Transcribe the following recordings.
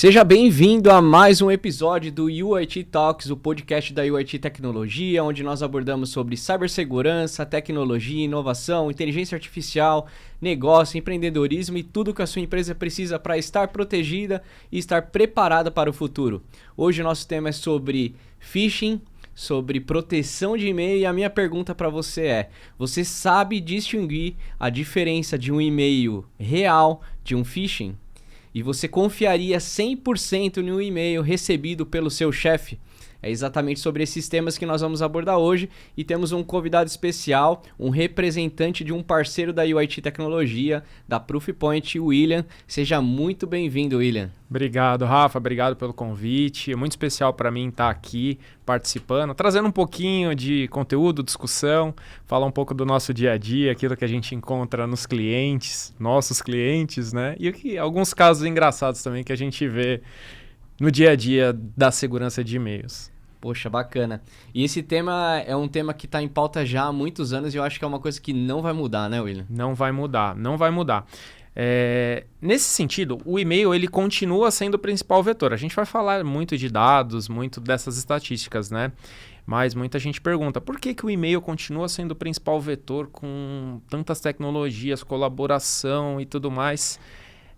Seja bem-vindo a mais um episódio do UIT Talks, o podcast da UIT Tecnologia, onde nós abordamos sobre cibersegurança, tecnologia, inovação, inteligência artificial, negócio, empreendedorismo e tudo que a sua empresa precisa para estar protegida e estar preparada para o futuro. Hoje o nosso tema é sobre phishing, sobre proteção de e-mail, e a minha pergunta para você é: você sabe distinguir a diferença de um e-mail real de um phishing? E você confiaria 100% em um e-mail recebido pelo seu chefe? É exatamente sobre esses temas que nós vamos abordar hoje, e temos um convidado especial, um representante de um parceiro da UIT Tecnologia, da Proofpoint, o William. Seja muito bem-vindo, William. Obrigado, Rafa. Obrigado pelo convite. É muito especial para mim estar aqui participando, trazendo um pouquinho de conteúdo, discussão, falar um pouco do nosso dia a dia, aquilo que a gente encontra nos clientes, nossos clientes, né? E alguns casos engraçados também que a gente vê no dia a dia da segurança de e-mails. Poxa, bacana. E esse tema é um tema que está em pauta já há muitos anos e eu acho que é uma coisa que não vai mudar, né, William? Não vai mudar, não vai mudar. Nesse sentido, o e-mail ele continua sendo o principal vetor. A gente vai falar muito de dados, muito dessas estatísticas, né? Mas muita gente pergunta, por que o e-mail continua sendo o principal vetor com tantas tecnologias, colaboração e tudo mais?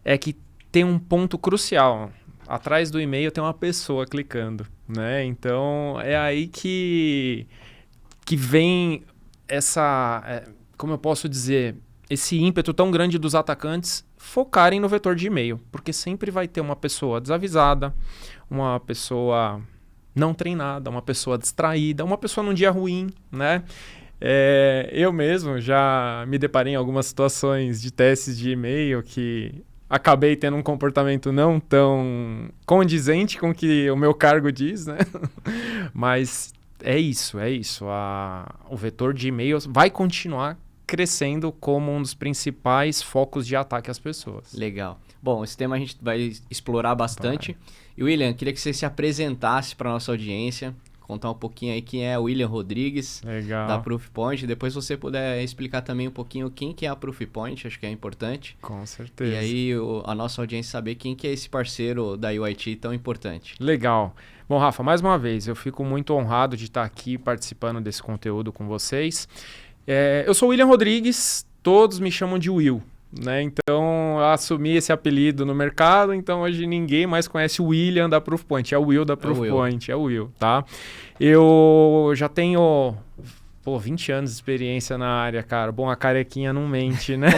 É que tem um ponto crucial. Atrás do e-mail tem uma pessoa clicando, né? Então, é aí que vem essa, como eu posso dizer, esse ímpeto tão grande dos atacantes focarem no vetor de e-mail, porque sempre vai ter uma pessoa desavisada, uma pessoa não treinada, uma pessoa distraída, uma pessoa num dia ruim, né? Eu mesmo já me deparei em algumas situações de testes de e-mail que acabei tendo um comportamento não tão condizente com o que o meu cargo diz, né? Mas é isso. O vetor de e-mails vai continuar crescendo como um dos principais focos de ataque às pessoas. Legal. Bom, esse tema a gente vai explorar bastante. E William, queria que você se apresentasse para a nossa audiência, contar um pouquinho aí quem é o William Rodrigues, Legal. Da Proofpoint. Depois se você puder explicar também um pouquinho quem que é a Proofpoint, acho que é importante. Com certeza. E aí a nossa audiência saber quem que é esse parceiro da UIT tão importante. Legal. Bom, Rafa, mais uma vez, eu fico muito honrado de estar aqui participando desse conteúdo com vocês. Eu sou o William Rodrigues, todos me chamam de Will, né? Então, eu assumi esse apelido no mercado, então hoje ninguém mais conhece o William da Proofpoint, é o Will da Proofpoint, é o Will, tá? Eu já tenho 20 anos de experiência na área, cara. Bom, a carequinha não mente, né?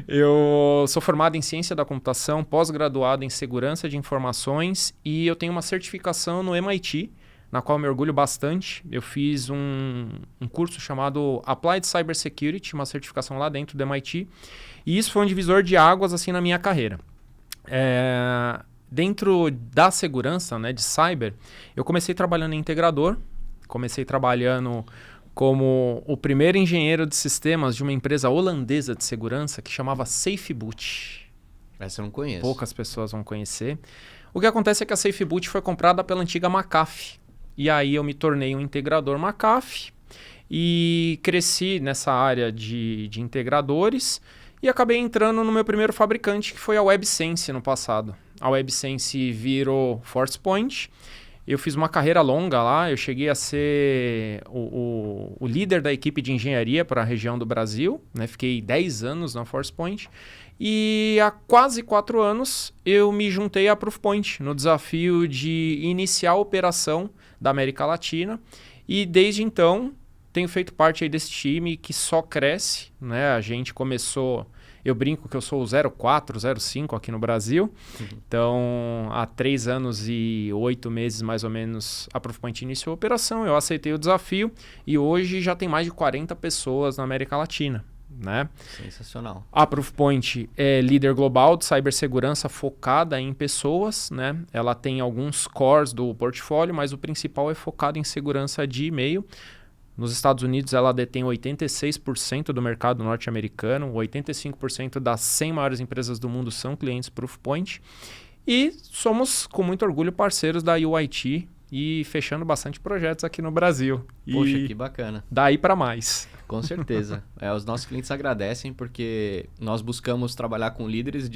Eu sou formado em ciência da computação, pós-graduado em segurança de informações e eu tenho uma certificação no MIT, na qual eu me orgulho bastante. Eu fiz um curso chamado Applied Cybersecurity, uma certificação lá dentro do MIT, e isso foi um divisor de águas assim na minha carreira. Dentro da segurança, né, de cyber, eu comecei trabalhando em integrador, comecei trabalhando como o primeiro engenheiro de sistemas de uma empresa holandesa de segurança que chamava SafeBoot. Essa eu não conheço. Poucas pessoas vão conhecer. O que acontece é que a SafeBoot foi comprada pela antiga McAfee. E aí eu me tornei um integrador McAfee e cresci nessa área de integradores e acabei entrando no meu primeiro fabricante, que foi a WebSense no passado. A WebSense virou Forcepoint. Eu fiz uma carreira longa lá, eu cheguei a ser o líder da equipe de engenharia para a região do Brasil, né? Fiquei 10 anos na Forcepoint. E há quase 4 anos eu me juntei à Proofpoint no desafio de iniciar a operação da América Latina. E desde então tenho feito parte aí desse time que só cresce, né? A gente começou, eu brinco que eu sou o 04, 05 aqui no Brasil. Então, há 3 anos e 8 meses mais ou menos a Proofpoint iniciou a operação. Eu aceitei o desafio e hoje já tem mais de 40 pessoas na América Latina, né? Sensacional. A Proofpoint é líder global de cibersegurança focada em pessoas, né? Ela tem alguns cores do portfólio, mas o principal é focado em segurança de e-mail. Nos Estados Unidos, ela detém 86% do mercado norte-americano, 85% das 100 maiores empresas do mundo são clientes Proofpoint. E somos, com muito orgulho, parceiros da UIT e fechando bastante projetos aqui no Brasil. Poxa, que bacana. Daí para mais. Com certeza. Os nossos clientes agradecem porque nós buscamos trabalhar com líderes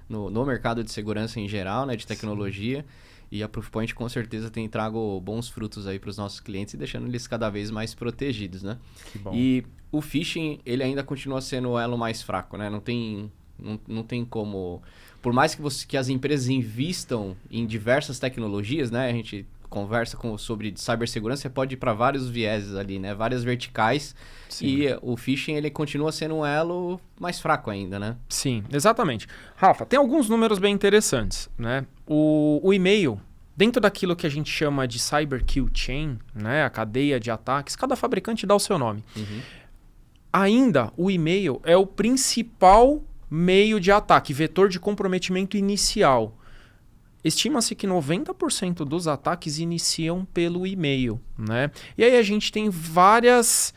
no mercado de segurança em geral, né, de tecnologia. Sim. E a Proofpoint com certeza tem trago bons frutos aí para os nossos clientes e deixando eles cada vez mais protegidos, né? Que bom. E o phishing, ele ainda continua sendo o elo mais fraco, né? Não tem como... Por mais que as empresas invistam em diversas tecnologias, né? A gente conversa sobre cibersegurança, você pode ir para vários vieses ali, né? Várias verticais. Sim. E o phishing, ele continua sendo um elo mais fraco ainda, né? Sim, exatamente. Rafa, tem alguns números bem interessantes, né? O e-mail, dentro daquilo que a gente chama de Cyber Kill Chain, né? A cadeia de ataques, cada fabricante dá o seu nome. Uhum. Ainda, o e-mail é o principal meio de ataque, vetor de comprometimento inicial. Estima-se que 90% dos ataques iniciam pelo e-mail, né? E aí a gente tem várias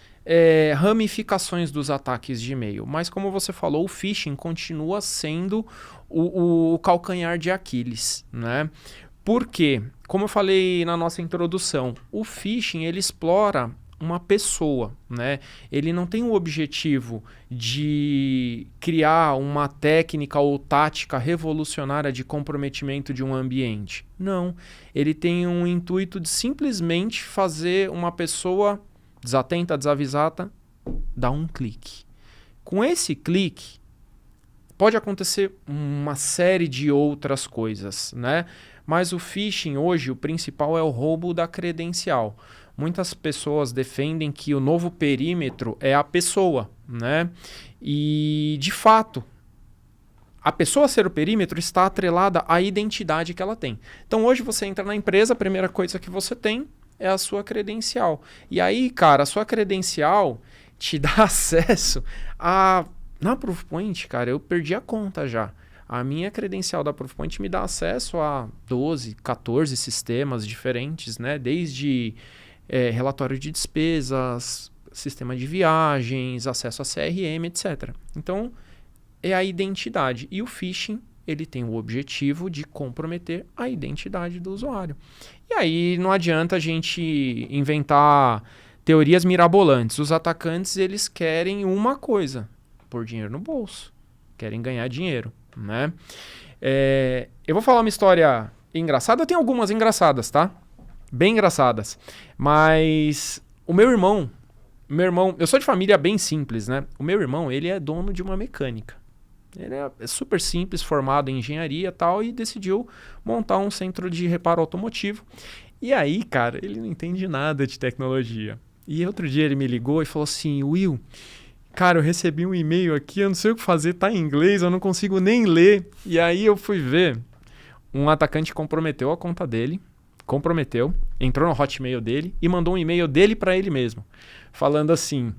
ramificações dos ataques de e-mail. Mas como você falou, o phishing continua sendo o calcanhar de Aquiles, né? Por quê? Como eu falei na nossa introdução, o phishing ele explora uma pessoa, né? Ele não tem o objetivo de criar uma técnica ou tática revolucionária de comprometimento de um ambiente. Não. Ele tem um intuito de simplesmente fazer uma pessoa desatenta, desavisada, dar um clique. Com esse clique, pode acontecer uma série de outras coisas, né? Mas o phishing hoje, o principal é o roubo da credencial. Muitas pessoas defendem que o novo perímetro é a pessoa, né? E, de fato, a pessoa ser o perímetro está atrelada à identidade que ela tem. Então, hoje você entra na empresa, a primeira coisa que você tem é a sua credencial. E aí, cara, a sua credencial te dá acesso a... Na Proofpoint, cara, eu perdi a conta já. A minha credencial da Proofpoint me dá acesso a 12, 14 sistemas diferentes, né? Desde... relatório de despesas, sistema de viagens, acesso a CRM, etc. Então, é a identidade. E o phishing, ele tem o objetivo de comprometer a identidade do usuário. E aí, não adianta a gente inventar teorias mirabolantes. Os atacantes, eles querem uma coisa, pôr dinheiro no bolso. Querem ganhar dinheiro, né? Eu vou falar uma história engraçada. Tem algumas engraçadas, tá? Bem engraçadas. Mas o meu irmão, eu sou de família bem simples, né? O meu irmão, ele é dono de uma mecânica. Ele é super simples, formado em engenharia e tal, e decidiu montar um centro de reparo automotivo. E aí, cara, ele não entende nada de tecnologia. E outro dia ele me ligou e falou assim, Will, cara, eu recebi um e-mail aqui, eu não sei o que fazer, tá em inglês, eu não consigo nem ler. E aí eu fui ver, um atacante comprometeu a conta dele, entrou no Hotmail dele e mandou um e-mail dele para ele mesmo, falando assim,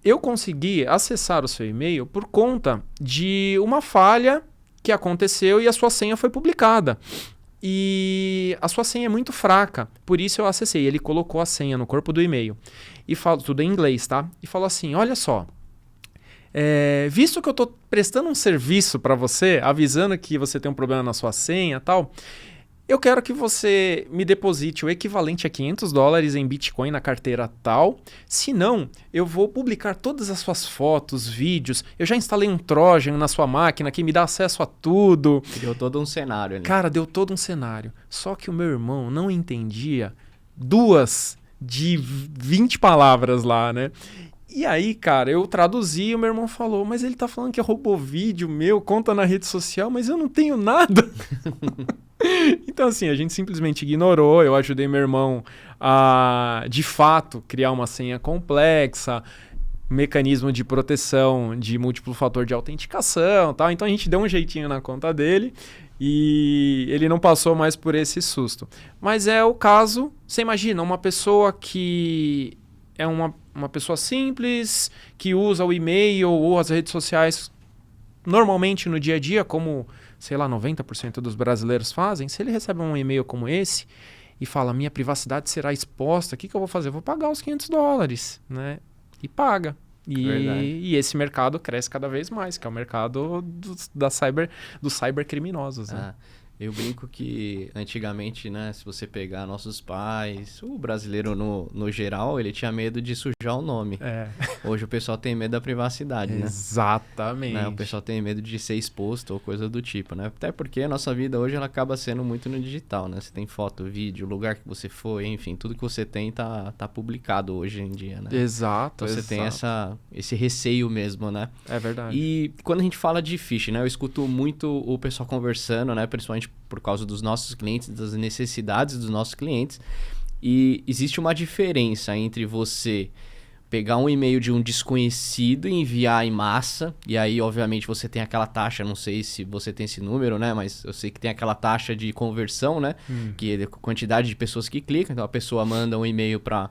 eu consegui acessar o seu e-mail por conta de uma falha que aconteceu e a sua senha foi publicada. E a sua senha é muito fraca, por isso eu acessei. Ele colocou a senha no corpo do e-mail, e falou tudo em inglês, tá? E falou assim, olha só, visto que eu estou prestando um serviço para você, avisando que você tem um problema na sua senha e tal, eu quero que você me deposite o equivalente a $500 em Bitcoin na carteira tal. Se não, eu vou publicar todas as suas fotos, vídeos. Eu já instalei um Trojan na sua máquina que me dá acesso a tudo. Deu todo um cenário ali. Cara, deu todo um cenário. Só que o meu irmão não entendia 2 de 20 palavras lá, né? E aí, cara, eu traduzi e o meu irmão falou, mas ele tá falando que roubou vídeo meu, conta na rede social, mas eu não tenho nada. Então, assim, a gente simplesmente ignorou. Eu ajudei meu irmão a, de fato, criar uma senha complexa, mecanismo de proteção de múltiplo fator de autenticação, tal. Então, a gente deu um jeitinho na conta dele e ele não passou mais por esse susto. Mas é o caso, você imagina, uma pessoa que é uma pessoa simples, que usa o e-mail ou as redes sociais normalmente no dia a dia, como, sei lá, 90% dos brasileiros fazem. Se ele recebe um e-mail como esse e fala, minha privacidade será exposta, o que eu vou fazer? Eu vou pagar os $500, né? E paga. E esse mercado cresce cada vez mais, que é o mercado dos cybercriminosos. Né? Eu brinco que antigamente, né, se você pegar nossos pais, o brasileiro no geral, ele tinha medo de sujar o nome. Hoje o pessoal tem medo da privacidade, né? Exatamente. Né? O pessoal tem medo de ser exposto ou coisa do tipo, né? Até porque a nossa vida hoje ela acaba sendo muito no digital, né? Você tem foto, vídeo, lugar que você foi, enfim, tudo que você tem tá publicado hoje em dia, né? Exato, Então você tem esse receio mesmo, né? É verdade. E quando a gente fala de phishing, né? Eu escuto muito o pessoal conversando, né? Principalmente por causa dos nossos clientes, das necessidades dos nossos clientes. E existe uma diferença entre você pegar um e-mail de um desconhecido e enviar em massa, e aí, obviamente, você tem aquela taxa, não sei se você tem esse número, né? Mas eu sei que tem aquela taxa de conversão, né? Que é a quantidade de pessoas que clicam. Então, a pessoa manda um e-mail para,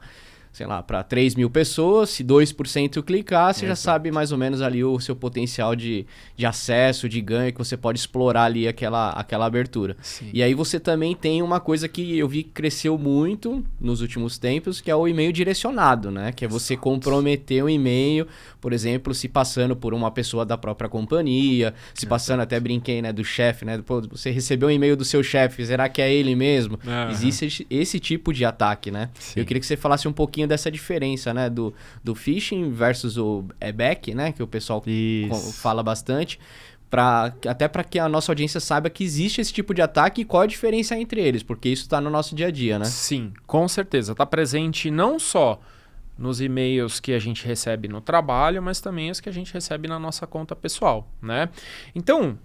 sei lá, para 3 mil pessoas, se 2% clicar, você já sabe mais ou menos ali o seu potencial de acesso, de ganho, que você pode explorar ali aquela abertura. Sim. E aí você também tem uma coisa que eu vi que cresceu muito nos últimos tempos, que é o e-mail direcionado, né? Que é você comprometer um e-mail, por exemplo, se passando por uma pessoa da própria companhia, se passando, até brinquei, né, do chefe, né? Pô, você recebeu um e-mail do seu chefe, será que é ele mesmo? Existe esse tipo de ataque, né? Sim. Eu queria que você falasse um pouquinho dessa diferença, né, do phishing versus o back, né, que o pessoal fala bastante, até para que a nossa audiência saiba que existe esse tipo de ataque e qual a diferença entre eles, porque isso está no nosso dia a dia, né? Sim, com certeza. Está presente não só nos e-mails que a gente recebe no trabalho, mas também os que a gente recebe na nossa conta pessoal, né? Então,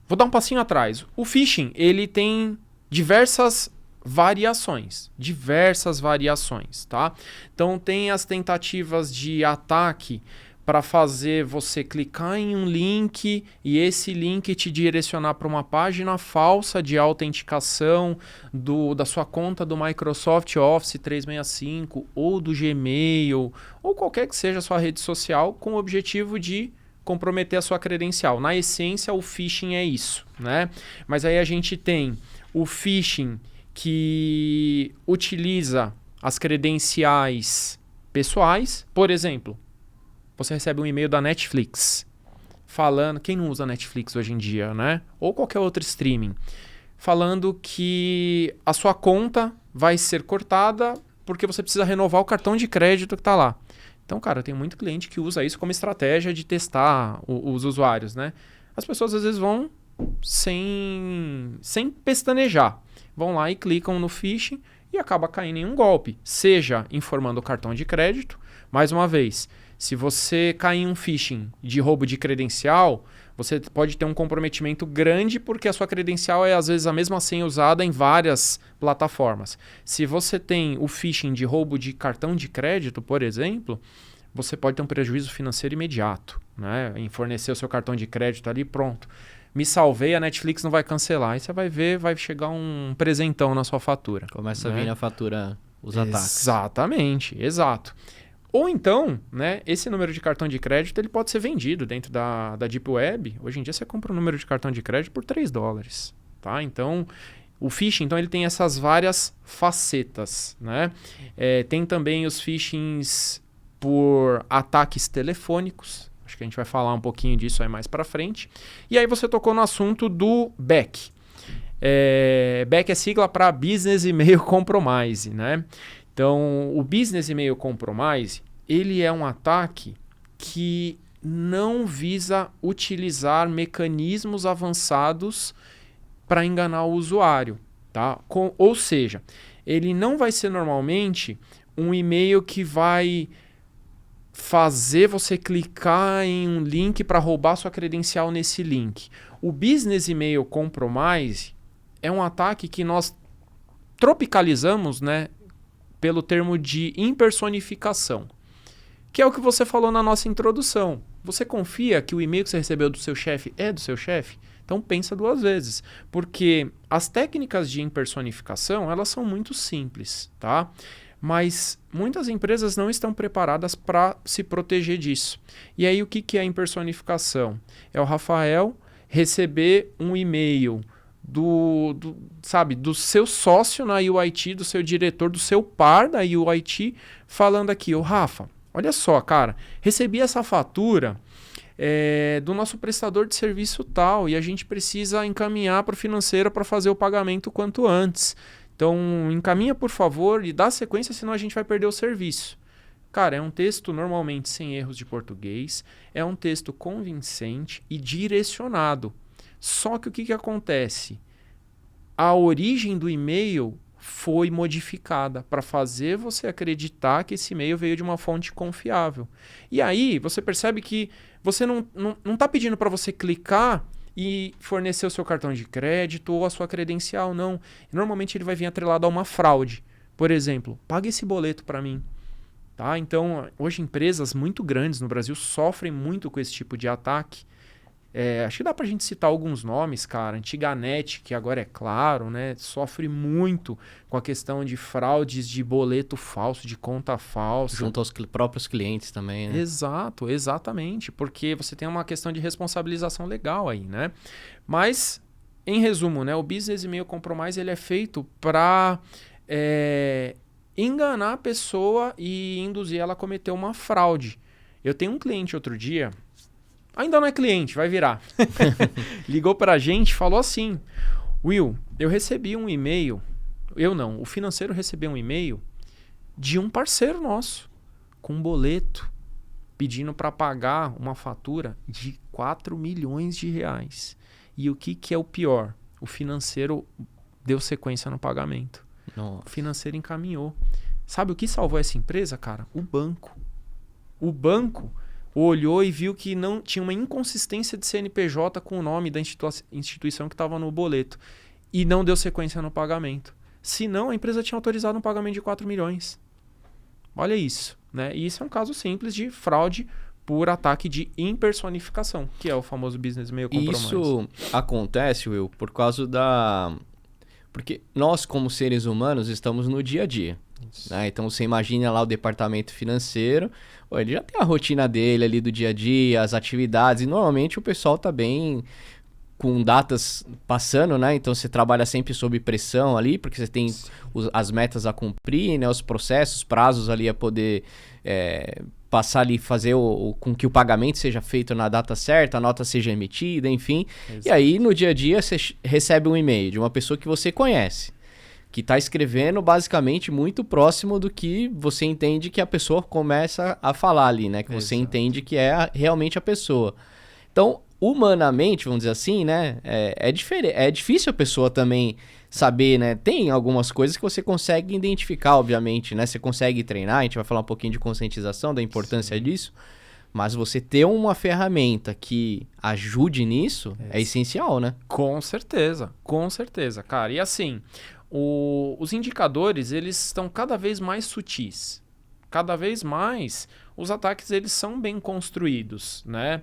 vou dar um passinho atrás. O phishing, ele tem diversas variações, tá? Então tem as tentativas de ataque para fazer você clicar em um link e esse link te direcionar para uma página falsa de autenticação da sua conta do Microsoft Office 365 ou do Gmail ou qualquer que seja a sua rede social, com o objetivo de comprometer a sua credencial. Na essência, o phishing é isso, né? Mas aí a gente tem o phishing que utiliza as credenciais pessoais. Por exemplo, você recebe um e-mail da Netflix falando, quem não usa Netflix hoje em dia, né? Ou qualquer outro streaming, falando que a sua conta vai ser cortada porque você precisa renovar o cartão de crédito que está lá. Então, cara, tem muito cliente que usa isso como estratégia de testar os usuários, né? As pessoas às vezes vão sem pestanejar. Vão lá e clicam no phishing e acaba caindo em um golpe. Seja informando o cartão de crédito. Mais uma vez, se você cair em um phishing de roubo de credencial, você pode ter um comprometimento grande porque a sua credencial é às vezes a mesma senha usada em várias plataformas. Se você tem o phishing de roubo de cartão de crédito, por exemplo, você pode ter um prejuízo financeiro imediato, né? Em fornecer o seu cartão de crédito ali, pronto. Me salvei, a Netflix não vai cancelar. Aí você vai ver, vai chegar um presentão na sua fatura. Começa a vir na fatura os ataques. Exatamente, exato. Ou então, né, esse número de cartão de crédito ele pode ser vendido dentro da Deep Web. Hoje em dia você compra um número de cartão de crédito por $3. Tá? Então, o phishing então, ele tem essas várias facetas. Né? Tem também os phishings por ataques telefônicos. Acho que a gente vai falar um pouquinho disso aí mais para frente. E aí você tocou no assunto do BEC. BEC é sigla para Business Email Compromise, né? Então, o Business Email Compromise, ele é um ataque que não visa utilizar mecanismos avançados para enganar o usuário, tá? Ou seja, ele não vai ser normalmente um e-mail que vai fazer você clicar em um link para roubar sua credencial nesse link. O Business Email Compromise é um ataque que nós tropicalizamos, né, pelo termo de impersonificação, que é o que você falou na nossa introdução. Você confia que o e-mail que você recebeu do seu chefe é do seu chefe? Então pensa duas vezes, porque as técnicas de impersonificação, elas são muito simples, tá? Mas muitas empresas não estão preparadas para se proteger disso. E aí o que é a impersonificação? É o Rafael receber um e-mail do seu sócio na UIT, do seu diretor, do seu par da UIT, falando aqui, Rafa, olha só, cara, recebi essa fatura do nosso prestador de serviço tal, e a gente precisa encaminhar para o financeiro para fazer o pagamento o quanto antes. Então, encaminha, por favor, e dá sequência, senão a gente vai perder o serviço. Cara, é um texto normalmente sem erros de português, é um texto convincente e direcionado. Só que o que acontece? A origem do e-mail foi modificada para fazer você acreditar que esse e-mail veio de uma fonte confiável. E aí você percebe que você não está pedindo para você clicar e fornecer o seu cartão de crédito ou a sua credencial, não. Normalmente ele vai vir atrelado a uma fraude. Por exemplo, pague esse boleto para mim. Tá? Então, hoje empresas muito grandes no Brasil sofrem muito com esse tipo de ataque. Acho que dá pra gente citar alguns nomes, cara. Antiganet, que agora é Claro, né? Sofre muito com a questão de fraudes de boleto falso, de conta falsa. Junto aos próprios clientes também, né? Exato, exatamente. Porque você tem uma questão de responsabilização legal aí, né? Mas, em resumo, né? O Business Email Compromise ele é feito para enganar a pessoa e induzir ela a cometer uma fraude. Eu tenho um cliente outro dia... Ainda não é cliente, vai virar. Ligou para a gente e falou assim: Will, eu recebi um e-mail. O financeiro recebeu um e-mail de um parceiro nosso com um boleto pedindo para pagar uma fatura de 4 milhões de reais. E o que é o pior? O financeiro deu sequência no pagamento. Nossa. O financeiro encaminhou. Sabe o que salvou essa empresa, cara? O banco. O banco olhou e viu que não tinha uma inconsistência de CNPJ com o nome da instituição que estava no boleto e não deu sequência no pagamento. Senão, a empresa tinha autorizado um pagamento de 4 milhões. Olha isso, né? E isso é um caso simples de fraude por ataque de impersonificação, que é o famoso Business Email Compromise. Isso acontece, Will, por causa porque nós, como seres humanos, estamos no dia a dia. Né? Então, você imagina lá o departamento financeiro, ele já tem a rotina dele ali do dia a dia, as atividades, e normalmente o pessoal tá bem com datas passando, né? Então, você trabalha sempre sob pressão ali, porque você tem as metas a cumprir, né? Os processos, prazos ali a poder passar ali, fazer com que o pagamento seja feito na data certa, a nota seja emitida, enfim. Exato. E aí, no dia a dia, você recebe um e-mail de uma pessoa que você conhece, que está escrevendo basicamente muito próximo do que você entende que a pessoa começa a falar ali, né? Que você entende que é realmente a pessoa. Então, humanamente, vamos dizer assim, né? É difícil a pessoa também saber, né? Tem algumas coisas que você consegue identificar, obviamente, né? Você consegue treinar, a gente vai falar um pouquinho de conscientização, da importância disso. Mas você ter uma ferramenta que ajude nisso é essencial, né? Com certeza, cara. E assim... Os indicadores, eles estão cada vez mais sutis. Cada vez mais, os ataques eles são bem construídos, né?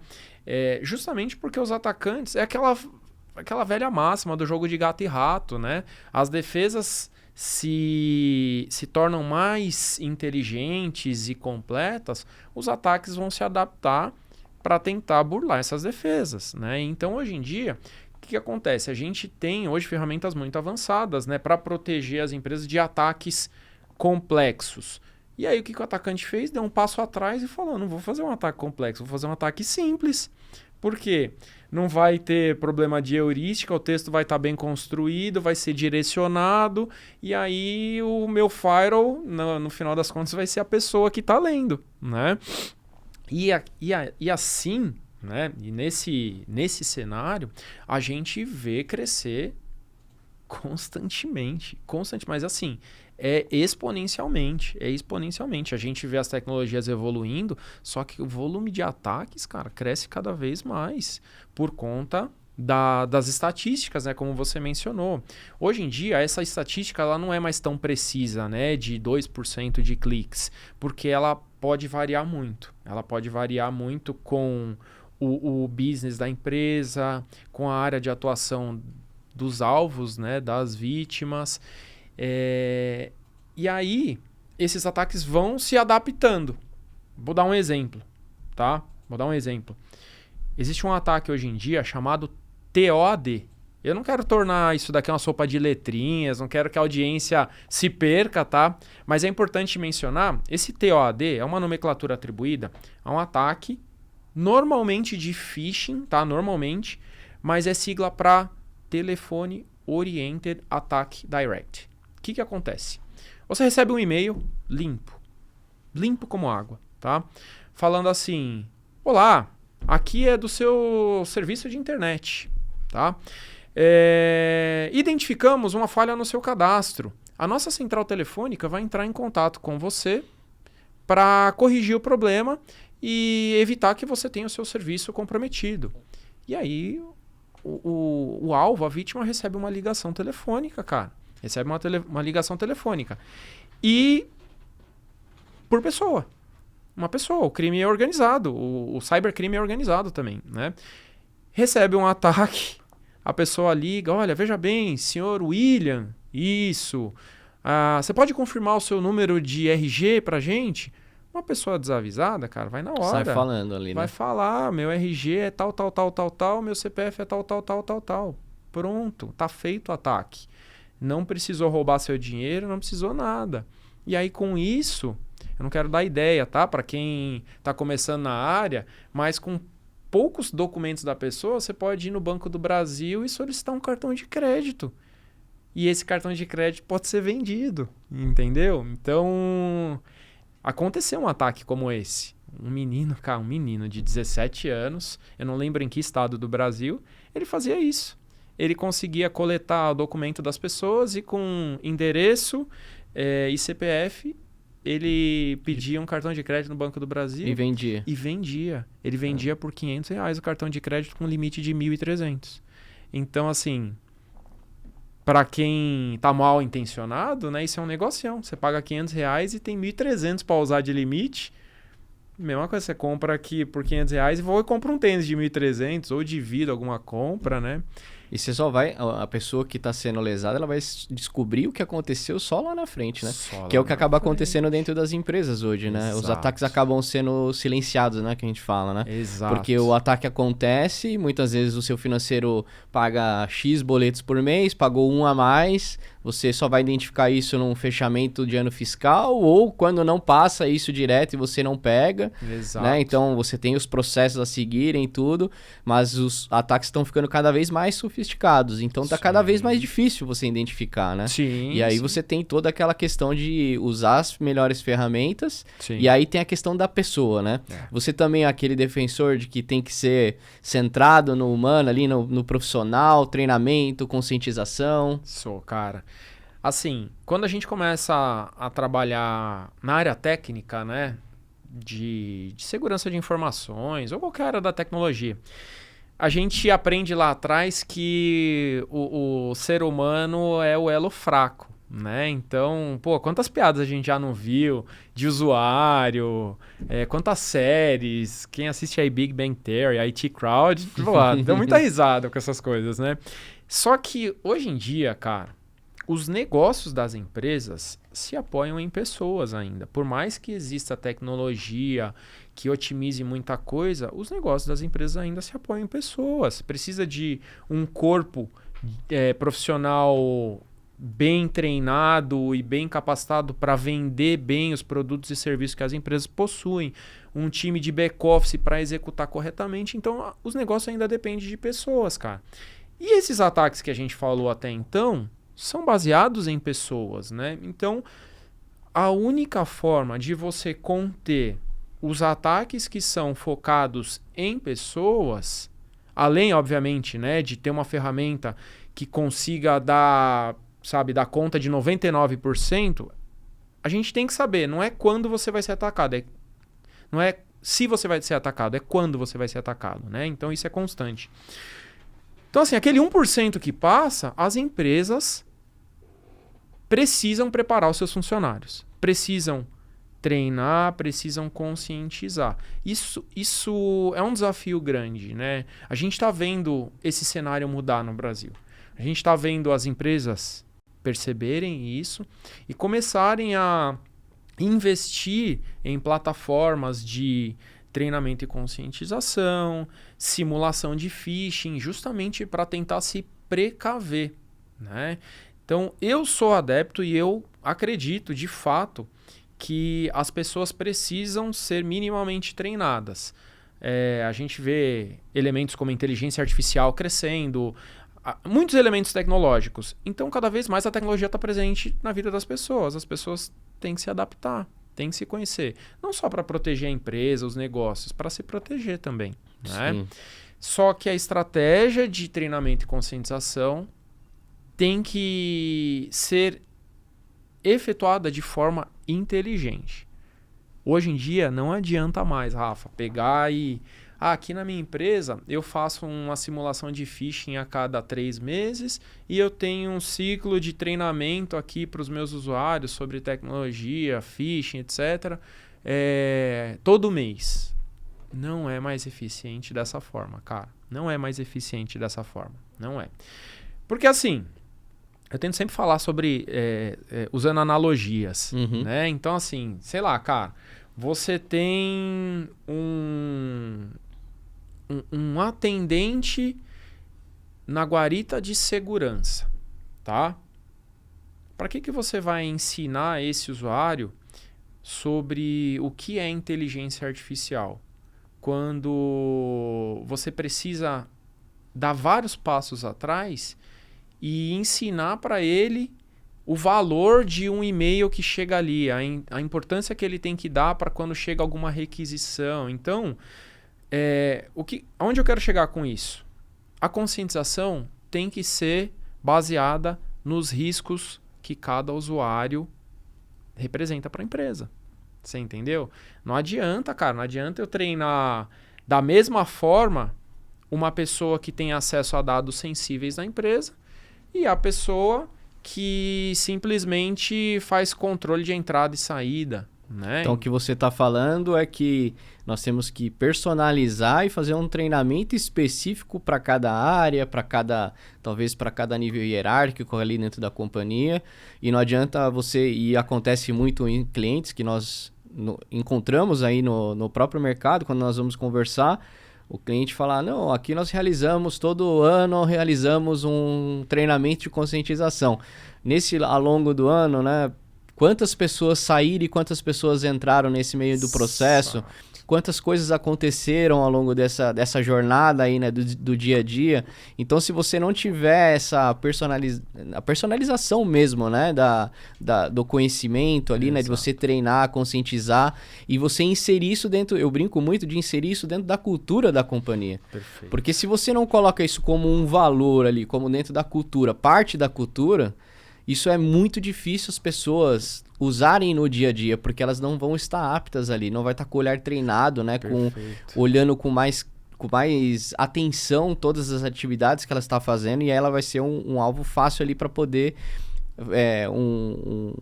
Justamente porque os atacantes... É aquela velha máxima do jogo de gato e rato, né? As defesas se tornam mais inteligentes e completas, os ataques vão se adaptar para tentar burlar essas defesas, né? Então, hoje em dia... O que acontece? A gente tem hoje ferramentas muito avançadas, né, para proteger as empresas de ataques complexos. E aí o que o atacante fez? Deu um passo atrás e falou: não vou fazer um ataque complexo, vou fazer um ataque simples. Por quê? Não vai ter problema de heurística, o texto vai estar bem construído, vai ser direcionado, e aí o meu firewall, no final das contas, vai ser a pessoa que está lendo, né? E assim... Né? E nesse cenário, a gente vê crescer constantemente, mas assim, exponencialmente. A gente vê as tecnologias evoluindo, só que o volume de ataques, cara, cresce cada vez mais por conta das estatísticas, né? Como você mencionou. Hoje em dia, essa estatística ela não é mais tão precisa, né? De 2% de cliques, porque ela pode variar muito. Ela pode variar muito com o business da empresa, com a área de atuação dos alvos, né, das vítimas. E aí, esses ataques vão se adaptando. Vou dar um exemplo, tá? Existe um ataque hoje em dia chamado TOAD. Eu não quero tornar isso daqui uma sopa de letrinhas, não quero que a audiência se perca, tá? Mas é importante mencionar, esse TOAD é uma nomenclatura atribuída a um ataque normalmente de phishing, tá? Normalmente, mas é sigla para Telephone Oriented Attack Direct. O que acontece? Você recebe um e-mail limpo como água, tá? Falando assim: olá, aqui é do seu serviço de internet, tá? Identificamos uma falha no seu cadastro. A nossa central telefônica vai entrar em contato com você para corrigir o problema e evitar que você tenha o seu serviço comprometido. E aí o alvo, a vítima, recebe uma ligação telefônica, cara. Recebe uma ligação telefônica. E por pessoa. Uma pessoa. O crime é organizado. O cybercrime é organizado também, né? Recebe um ataque. A pessoa liga: olha, veja bem, senhor William, isso. Você pode confirmar o seu número de RG pra gente? Uma pessoa desavisada, cara, vai na hora. Sai falando ali, né? Vai falar: meu RG é tal, meu CPF é tal. Pronto, tá feito o ataque. Não precisou roubar seu dinheiro, não precisou nada. E aí, com isso, eu não quero dar ideia, tá? Para quem tá começando na área, mas com poucos documentos da pessoa, você pode ir no Banco do Brasil e solicitar um cartão de crédito. E esse cartão de crédito pode ser vendido, entendeu? Então, aconteceu um ataque como esse. Um menino de 17 anos, eu não lembro em que estado do Brasil, ele fazia isso. Ele conseguia coletar o documento das pessoas e com endereço e CPF, ele pedia um cartão de crédito no Banco do Brasil. E vendia. Ele vendia por R$500 o cartão de crédito com limite de 1.300. Então, assim, para quem tá mal intencionado, né, isso é um negocião. Você paga R$500 e tem 1.300 para usar de limite. Mesma coisa, você compra aqui por R$500 e compra um tênis de 1.300 ou divide alguma compra, né? E você só vai... A pessoa que está sendo lesada, ela vai descobrir o que aconteceu só lá na frente, né? Que é o que acaba acontecendo dentro das empresas hoje, né? Exato. Os ataques acabam sendo silenciados, né? Que a gente fala, né? Exato. Porque o ataque acontece, muitas vezes o seu financeiro paga X boletos por mês, pagou um a mais, você só vai identificar isso num fechamento de ano fiscal ou quando não passa isso direto e você não pega. Exato. Né? Então você tem os processos a seguirem e tudo, mas os ataques estão ficando cada vez mais sofisticados, então tá cada vez mais difícil você identificar, né? Sim. E aí você tem toda aquela questão de usar as melhores ferramentas. Sim. E aí tem a questão da pessoa, né? Você também é aquele defensor de que tem que ser centrado no humano ali, no profissional, treinamento, conscientização. Sou, cara. Assim, quando a gente começa a trabalhar na área técnica, né, de segurança de informações ou qualquer área da tecnologia, a gente aprende lá atrás que o ser humano é o elo fraco, né? Então, quantas piadas a gente já não viu de usuário, quantas séries, quem assiste aí Big Bang Theory, IT Crowd, deu muita risada com essas coisas, né? Só que hoje em dia, cara, os negócios das empresas se apoiam em pessoas ainda. Por mais que exista tecnologia que otimize muita coisa, os negócios das empresas ainda se apoiam em pessoas. Precisa de um corpo profissional bem treinado e bem capacitado para vender bem os produtos e serviços que as empresas possuem. Um time de back-office para executar corretamente. Então, os negócios ainda dependem de pessoas, cara. E esses ataques que a gente falou até então são baseados em pessoas, né? Então, a única forma de você conter os ataques que são focados em pessoas, além, obviamente, né, de ter uma ferramenta que consiga dar conta de 99%, a gente tem que saber, não é quando você vai ser atacado, não é se você vai ser atacado, é quando você vai ser atacado, né? Então, isso é constante. Então, assim, aquele 1% que passa, as empresas precisam preparar os seus funcionários. Precisam treinar, precisam conscientizar. Isso é um desafio grande, né? A gente está vendo esse cenário mudar no Brasil. A gente está vendo as empresas perceberem isso e começarem a investir em plataformas de treinamento e conscientização, simulação de phishing, justamente para tentar se precaver, né? Então, eu sou adepto e eu acredito, de fato, que as pessoas precisam ser minimamente treinadas. A gente vê elementos como inteligência artificial crescendo, muitos elementos tecnológicos. Então, cada vez mais a tecnologia está presente na vida das pessoas. As pessoas têm que se adaptar, têm que se conhecer. Não só para proteger a empresa, os negócios, para se proteger também. Né? Só que a estratégia de treinamento e conscientização tem que ser efetuada de forma inteligente. Hoje em dia não adianta mais, Rafa, pegar e... aqui na minha empresa eu faço uma simulação de phishing a cada 3 meses e eu tenho um ciclo de treinamento aqui para os meus usuários sobre tecnologia, phishing, etc. Todo mês. Não é mais eficiente dessa forma, cara. Não é mais eficiente dessa forma. Não é. Porque assim... Eu tento sempre falar sobre, usando analogias, né? Então, assim, sei lá, cara, você tem um atendente na guarita de segurança, tá? Para que você vai ensinar esse usuário sobre o que é inteligência artificial? Quando você precisa dar vários passos atrás... e ensinar para ele o valor de um e-mail que chega ali, a importância que ele tem que dar para quando chega alguma requisição. Então, onde eu quero chegar com isso? A conscientização tem que ser baseada nos riscos que cada usuário representa para a empresa. Você entendeu? Não adianta, cara, não adianta eu treinar da mesma forma uma pessoa que tem acesso a dados sensíveis da empresa e a pessoa que simplesmente faz controle de entrada e saída, né? Então, o que você está falando é que nós temos que personalizar e fazer um treinamento específico para cada área, talvez para cada nível hierárquico ali dentro da companhia. E não adianta e acontece muito em clientes que nós encontramos aí no próprio mercado, quando nós vamos conversar, o cliente fala, não, aqui nós todo ano realizamos um treinamento de conscientização. Ao longo do ano, né, quantas pessoas saíram e quantas pessoas entraram nesse meio do processo? Quantas coisas aconteceram ao longo dessa jornada aí, né, do dia a dia. Então, se você não tiver a personalização mesmo, né, do conhecimento ali, né, de você treinar, conscientizar e você inserir isso dentro, eu brinco muito de inserir isso dentro da cultura da companhia. Perfeito. Porque se você não coloca isso como um valor ali, como dentro da cultura, parte da cultura, isso é muito difícil as pessoas usarem no dia a dia, porque elas não vão estar aptas ali, não vai estar com o olhar treinado, né? Olhando com mais atenção todas as atividades que ela está fazendo, e aí ela vai ser um alvo fácil ali para poder um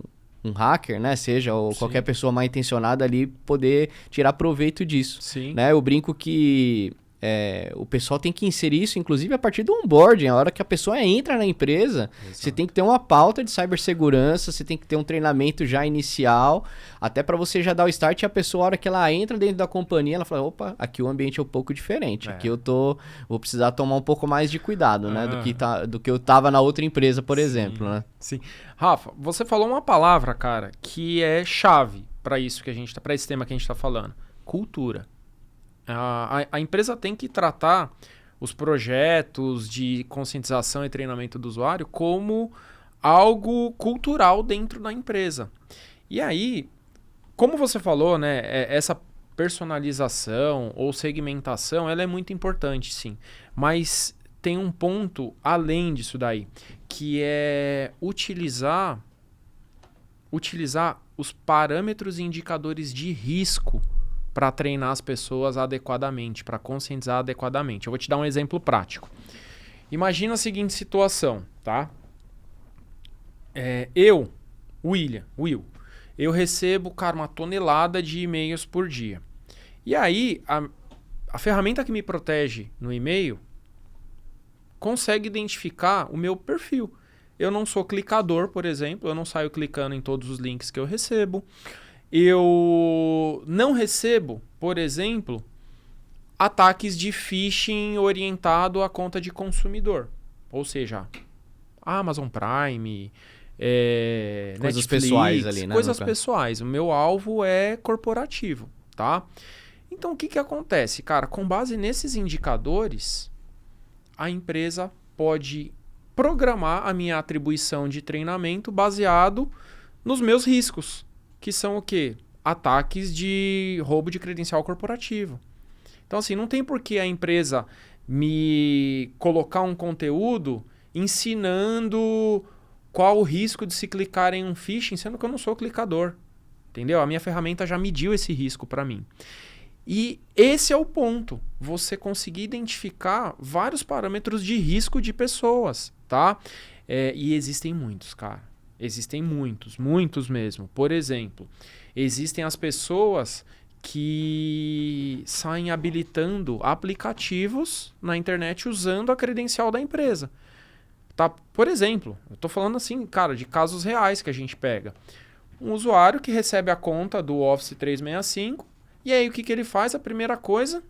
hacker, né? Seja, ou qualquer pessoa mal intencionada ali, poder tirar proveito disso. Sim. Né? Eu brinco que o pessoal tem que inserir isso, inclusive, a partir do onboarding. A hora que a pessoa entra na empresa, você tem que ter uma pauta de cibersegurança, você tem que ter um treinamento já inicial, até para você já dar o start, e a pessoa, a hora que ela entra dentro da companhia, ela fala, opa, aqui o ambiente é um pouco diferente, aqui eu vou precisar tomar um pouco mais de cuidado, né, do que eu tava na outra empresa, por exemplo, né? Sim. Rafa, você falou uma palavra, cara, que é chave para isso para esse tema que a gente tá falando. Cultura. A empresa tem que tratar os projetos de conscientização e treinamento do usuário como algo cultural dentro da empresa. E aí, como você falou, né, essa personalização ou segmentação, ela é muito importante, sim. Mas tem um ponto além disso daí, que é utilizar os parâmetros e indicadores de risco para treinar as pessoas adequadamente, para conscientizar adequadamente. Eu vou te dar um exemplo prático. Imagina a seguinte situação, tá? Will, eu recebo, cara, uma tonelada de e-mails por dia. E aí, a ferramenta que me protege no e-mail consegue identificar o meu perfil. Eu não sou clicador, por exemplo, eu não saio clicando em todos os links que eu recebo. Eu não recebo, por exemplo, ataques de phishing orientado à conta de consumidor. Ou seja, Amazon Prime, coisas Netflix, pessoais ali, né? Coisas pessoais. O meu alvo é corporativo, tá? Então, o que acontece? Cara, com base nesses indicadores, a empresa pode programar a minha atribuição de treinamento baseado nos meus riscos, que são o quê? Ataques de roubo de credencial corporativo. Então, assim, não tem por que a empresa me colocar um conteúdo ensinando qual o risco de se clicar em um phishing, sendo que eu não sou clicador. Entendeu? A minha ferramenta já mediu esse risco para mim. E esse é o ponto. Você conseguir identificar vários parâmetros de risco de pessoas, tá? E existem muitos, cara. Existem muitos, muitos mesmo. Por exemplo, existem as pessoas que saem habilitando aplicativos na internet usando a credencial da empresa. Tá? Por exemplo, eu estou falando assim, cara, de casos reais que a gente pega. Um usuário que recebe a conta do Office 365 e aí o que ele faz? A primeira coisa,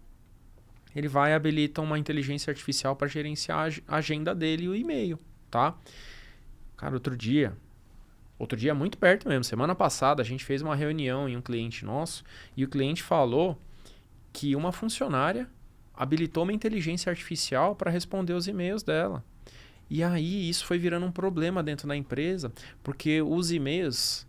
ele vai e habilita uma inteligência artificial para gerenciar a agenda dele e o e-mail, tá? Cara, outro dia muito perto mesmo, semana passada a gente fez uma reunião em um cliente nosso e o cliente falou que uma funcionária habilitou uma inteligência artificial para responder os e-mails dela. E aí isso foi virando um problema dentro da empresa, porque os e-mails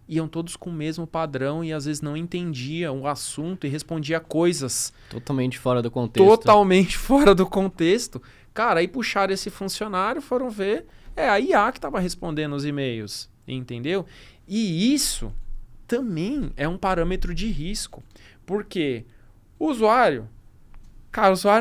iam todos com o mesmo padrão e às vezes não entendia o assunto e respondia coisas totalmente fora do contexto. Totalmente fora do contexto. Cara, aí puxaram esse funcionário, foram ver, a IA que estava respondendo os e-mails, entendeu? E isso também é um parâmetro de risco, porque o usuário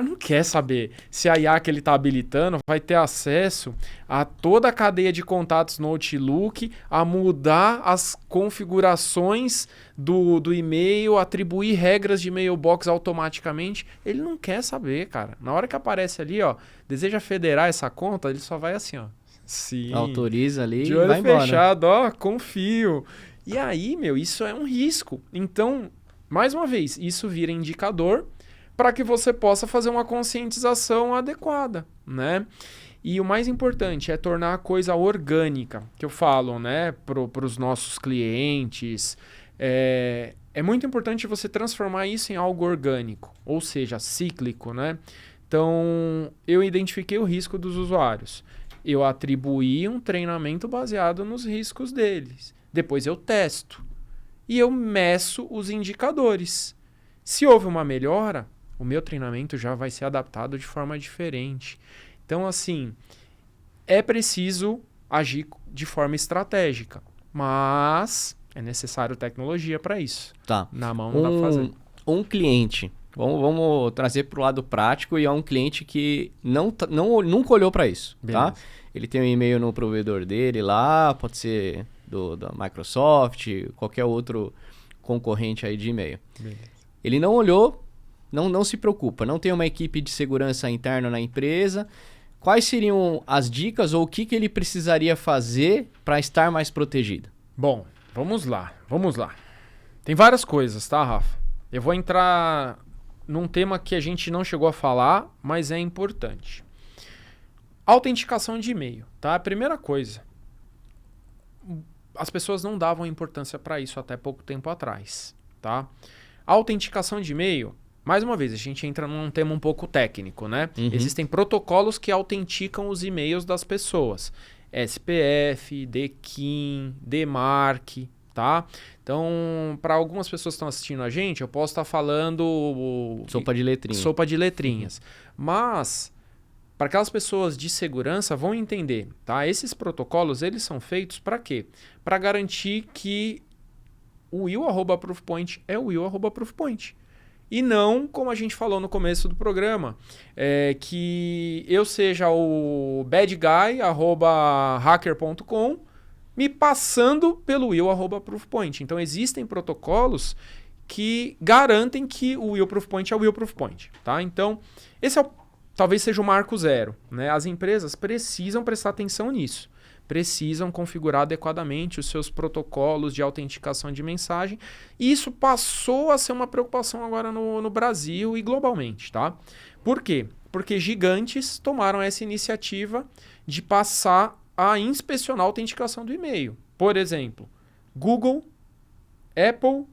não quer saber se a IA que ele está habilitando vai ter acesso a toda a cadeia de contatos no Outlook, a mudar as configurações do e-mail, atribuir regras de mailbox automaticamente. Ele não quer saber, cara. Na hora que aparece ali, ó, deseja federar essa conta, ele só vai assim, ó. Sim. Autoriza ali de e olho vai embora. fechado, ó, confio. E aí, isso é um risco. Então, mais uma vez, isso vira indicador para que você possa fazer uma conscientização adequada, né? E o mais importante é tornar a coisa orgânica, que eu falo, né, para os nossos clientes. É muito importante você transformar isso em algo orgânico, ou seja, cíclico, né? Então, eu identifiquei o risco dos usuários. Eu atribuí um treinamento baseado nos riscos deles. Depois eu testo. E eu meço os indicadores. Se houve uma melhora, o meu treinamento já vai ser adaptado de forma diferente. Então, assim, é preciso agir de forma estratégica, mas é necessário tecnologia para isso. Tá. Na mão não dá para fazer. Um cliente, vamos trazer para o lado prático, e é um cliente que nunca olhou para isso, tá? Ele tem um e-mail no provedor dele lá, pode ser da Microsoft, qualquer outro concorrente aí de e-mail. Beleza. Ele não olhou, não se preocupa, não tem uma equipe de segurança interna na empresa. Quais seriam as dicas ou o que ele precisaria fazer para estar mais protegido? Bom, vamos lá. Tem várias coisas, tá, Rafa? Eu vou entrar num tema que a gente não chegou a falar, mas é importante. Autenticação de e-mail, tá? A primeira coisa. As pessoas não davam importância para isso até pouco tempo atrás, tá? Autenticação de e-mail, mais uma vez, a gente entra num tema um pouco técnico, né? Uhum. Existem protocolos que autenticam os e-mails das pessoas. SPF, DKIM, DMARC, tá? Então, para algumas pessoas que estão assistindo a gente, eu posso estar falando... Sopa de letrinhas. Sopa de letrinhas. Mas, para aquelas pessoas de segurança, vão entender, tá? Esses protocolos, eles são feitos para quê? Para garantir que o will@proofpoint é o will@proofpoint. E não, como a gente falou no começo do programa, que eu seja o badguy@hacker.com me passando pelo will@proofpoint. Então, existem protocolos que garantem que o will-proofpoint é o will-proofpoint, tá? Então, esse talvez seja o marco zero, né? As empresas precisam prestar atenção nisso. Precisam configurar adequadamente os seus protocolos de autenticação de mensagem. E isso passou a ser uma preocupação agora no Brasil e globalmente, tá? Por quê? Porque gigantes tomaram essa iniciativa de passar a inspecionar a autenticação do e-mail. Por exemplo, Google, Apple,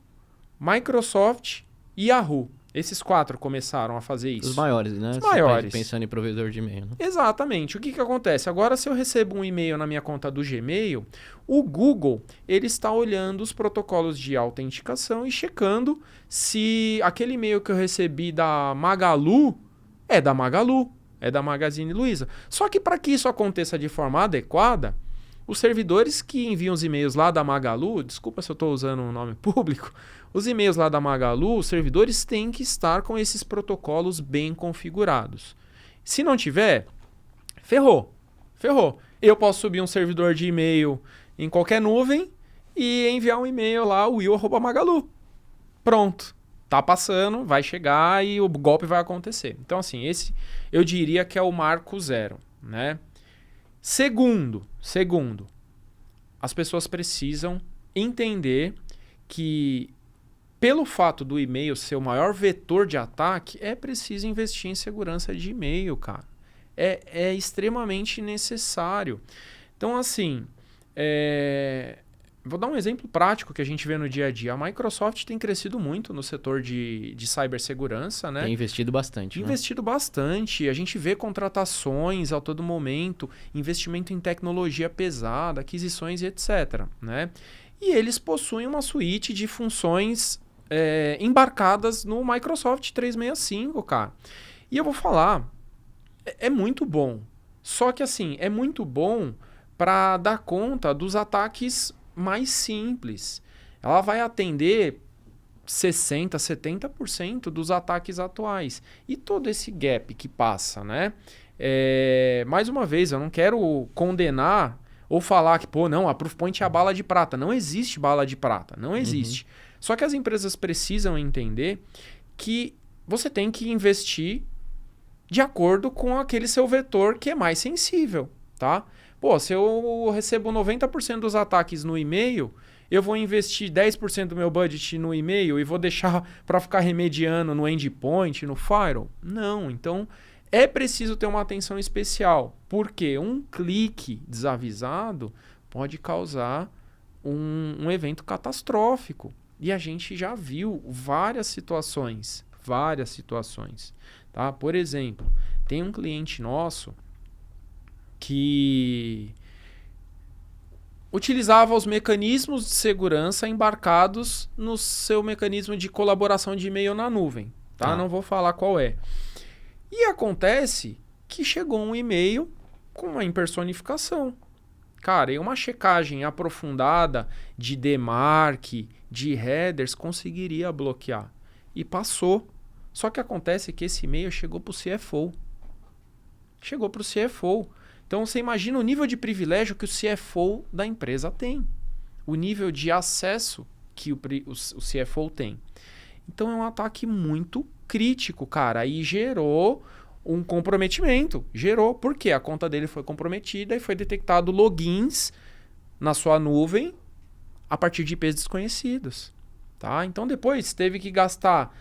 Microsoft Yahoo. Esses 4 começaram a fazer isso. Os maiores, né? Os maiores. Pensando em provedor de e-mail, né? Exatamente. O que acontece? Agora, se eu recebo um e-mail na minha conta do Gmail, o Google ele está olhando os protocolos de autenticação e checando se aquele e-mail que eu recebi da Magalu é da Magalu, é da Magazine Luiza. Só que para que isso aconteça de forma adequada, os servidores que enviam os e-mails lá da Magalu, desculpa se eu estou usando um nome público, os e-mails lá da Magalu, os servidores têm que estar com esses protocolos bem configurados. Se não tiver, ferrou. Eu posso subir um servidor de e-mail em qualquer nuvem e enviar um e-mail lá, will@magalu. Pronto. Tá passando, vai chegar e o golpe vai acontecer. Então, assim, esse eu diria que é o marco zero, né? Segundo, as pessoas precisam entender que, pelo fato do e-mail ser o maior vetor de ataque, é preciso investir em segurança de e-mail, cara. É extremamente necessário. Então, assim, vou dar um exemplo prático que a gente vê no dia a dia. A Microsoft tem crescido muito no setor de cibersegurança, né? Tem investido bastante. Investido bastante. A gente vê contratações a todo momento, investimento em tecnologia pesada, aquisições e etc. Né? E eles possuem uma suíte de funções embarcadas no Microsoft 365, cara. E eu vou falar, é muito bom. Só que assim, é muito bom para dar conta dos ataques mais simples. Ela vai atender 60%, 70% dos ataques atuais. E todo esse gap que passa, né? Mais uma vez, eu não quero condenar ou falar que, não, a Proofpoint é a bala de prata. Não existe bala de prata, não existe. Só que as empresas precisam entender que você tem que investir de acordo com aquele seu vetor que é mais sensível, tá? Se eu recebo 90% dos ataques no e-mail, eu vou investir 10% do meu budget no e-mail e vou deixar para ficar remediando no endpoint, no firewall? Não. Então, é preciso ter uma atenção especial, porque um clique desavisado pode causar um evento catastrófico. E a gente já viu várias situações. Tá? Por exemplo, tem um cliente nosso que utilizava os mecanismos de segurança embarcados no seu mecanismo de colaboração de e-mail na nuvem. Tá? Não vou falar qual é. E acontece que chegou um e-mail com uma impersonificação. Cara, e uma checagem aprofundada de DMARC, de headers, conseguiria bloquear. E passou. Só que acontece que esse e-mail chegou para o CFO. Então, você imagina o nível de privilégio que o CFO da empresa tem. O nível de acesso que o CFO tem. Então, é um ataque muito crítico, cara. E gerou um comprometimento. Porque a conta dele foi comprometida e foi detectado logins na sua nuvem a partir de IPs desconhecidos. Tá? Então, depois teve que gastar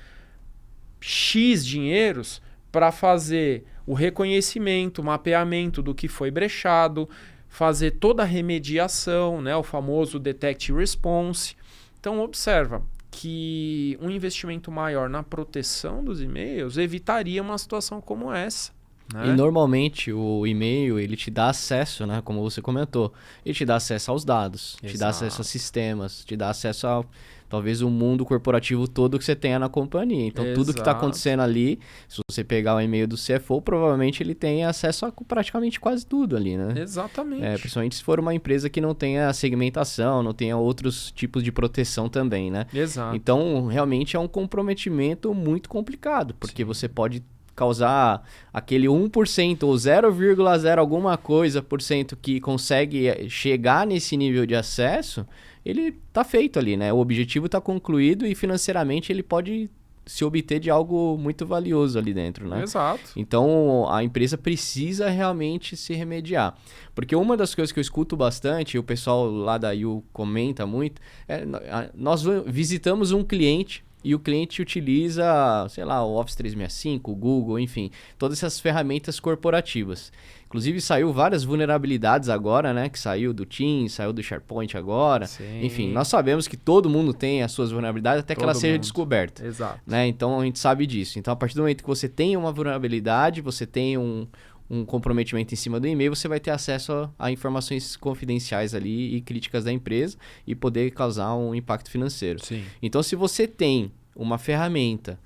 X dinheiros para fazer o reconhecimento, o mapeamento do que foi brechado, fazer toda a remediação, né, o famoso Detect Response. Então, observa que um investimento maior na proteção dos e-mails evitaria uma situação como essa. Né? E normalmente o e-mail, ele te dá acesso, né, como você comentou, ele te dá acesso aos dados, te dá acesso a sistemas, te dá acesso a talvez o mundo corporativo todo que você tenha na companhia. Então, tudo que está acontecendo ali, se você pegar o e-mail do CFO, provavelmente ele tem acesso a praticamente quase tudo ali, né? Exatamente. Principalmente se for uma empresa que não tenha segmentação, não tenha outros tipos de proteção também, né? Exato. Então, realmente é um comprometimento muito complicado, porque você pode causar aquele 1% ou 0,0 alguma coisa por cento que consegue chegar nesse nível de acesso, ele tá feito ali, né? O objetivo tá concluído e financeiramente ele pode se obter de algo muito valioso ali dentro, né? Exato. Então, a empresa precisa realmente se remediar. Porque uma das coisas que eu escuto bastante, e o pessoal lá da IU comenta muito, nós visitamos um cliente e o cliente utiliza, sei lá, o Office 365, o Google, enfim, todas essas ferramentas corporativas. Inclusive saiu várias vulnerabilidades agora, né? Que saiu do Teams, saiu do SharePoint agora. Sim. Enfim, nós sabemos que todo mundo tem as suas vulnerabilidades até que ela seja descoberta. Exato. Né? Então a gente sabe disso. Então a partir do momento que você tem uma vulnerabilidade, você tem um comprometimento em cima do e-mail, você vai ter acesso a informações confidenciais ali e críticas da empresa e poder causar um impacto financeiro. Sim. Então, se você tem uma ferramenta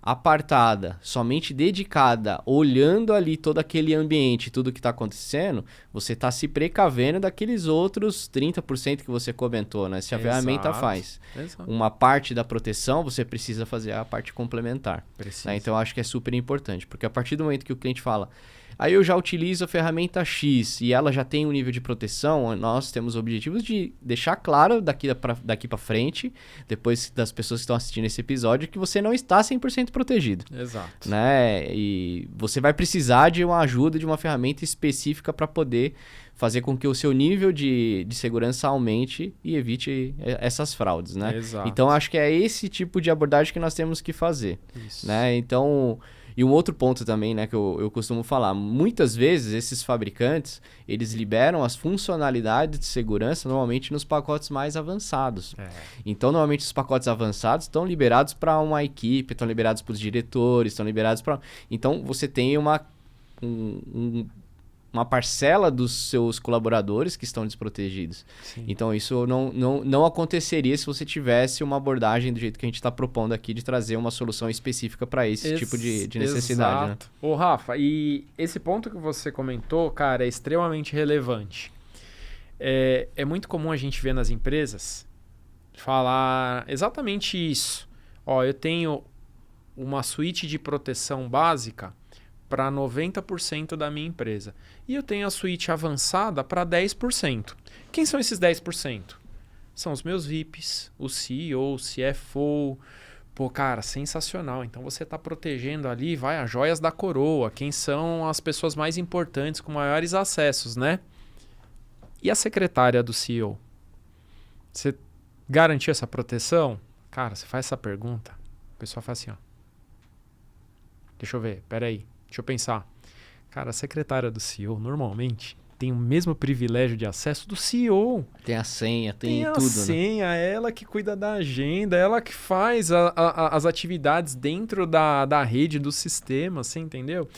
apartada, somente dedicada, olhando ali todo aquele ambiente, tudo que está acontecendo, você está se precavendo daqueles outros 30% que você comentou, né? Se a ferramenta faz uma parte da proteção, você precisa fazer a parte complementar. Né? Então, eu acho que é super importante, porque a partir do momento que o cliente fala, aí eu já utilizo a ferramenta X e ela já tem um nível de proteção, nós temos objetivos de deixar claro daqui para frente, depois das pessoas que estão assistindo esse episódio, que você não está 100% protegido. Exato. Né? E você vai precisar de uma ajuda, de uma ferramenta específica para poder fazer com que o seu nível de segurança aumente e evite essas fraudes. Né? Exato. Então, acho que é esse tipo de abordagem que nós temos que fazer. Isso. Né? Então... E um outro ponto também, né, que eu costumo falar, muitas vezes esses fabricantes, eles liberam as funcionalidades de segurança normalmente nos pacotes mais avançados. Então, normalmente os pacotes avançados estão liberados para uma equipe, estão liberados para os diretores, estão liberados para... Então, você tem uma parcela dos seus colaboradores que estão desprotegidos. Sim. Então, isso não aconteceria se você tivesse uma abordagem do jeito que a gente está propondo aqui, de trazer uma solução específica para esse tipo de necessidade. Exato. Né? Ô, Rafa, e esse ponto que você comentou, cara, é extremamente relevante. É muito comum a gente ver nas empresas falar exatamente isso. Ó, eu tenho uma suíte de proteção básica para 90% da minha empresa. E eu tenho a suíte avançada para 10%. Quem são esses 10%? São os meus VIPs, o CEO, o CFO. Pô, cara, sensacional. Então você está protegendo ali, as joias da coroa. Quem são as pessoas mais importantes, com maiores acessos, né? E a secretária do CEO? Você garantiu essa proteção? Cara, você faz essa pergunta, o pessoal faz assim, ó. Deixa eu ver, peraí. Deixa eu pensar. Cara, a secretária do CEO, normalmente, tem o mesmo privilégio de acesso do CEO. Tem a senha, tem tudo, a senha, né? Ela que cuida da agenda, ela que faz as atividades dentro da rede do sistema, você entendeu?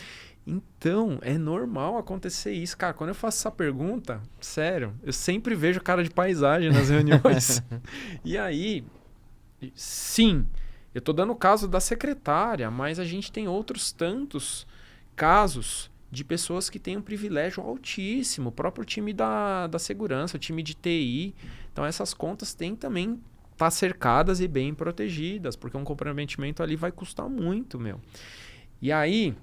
Então, é normal acontecer isso. Cara, quando eu faço essa pergunta, sério, eu sempre vejo cara de paisagem nas reuniões. E aí, sim, eu tô dando o caso da secretária, mas a gente tem outros tantos casos de pessoas que têm um privilégio altíssimo, o próprio time da segurança, o time de TI. Então, essas contas têm também estar cercadas e bem protegidas, porque um comprometimento ali vai custar muito, meu. E aí,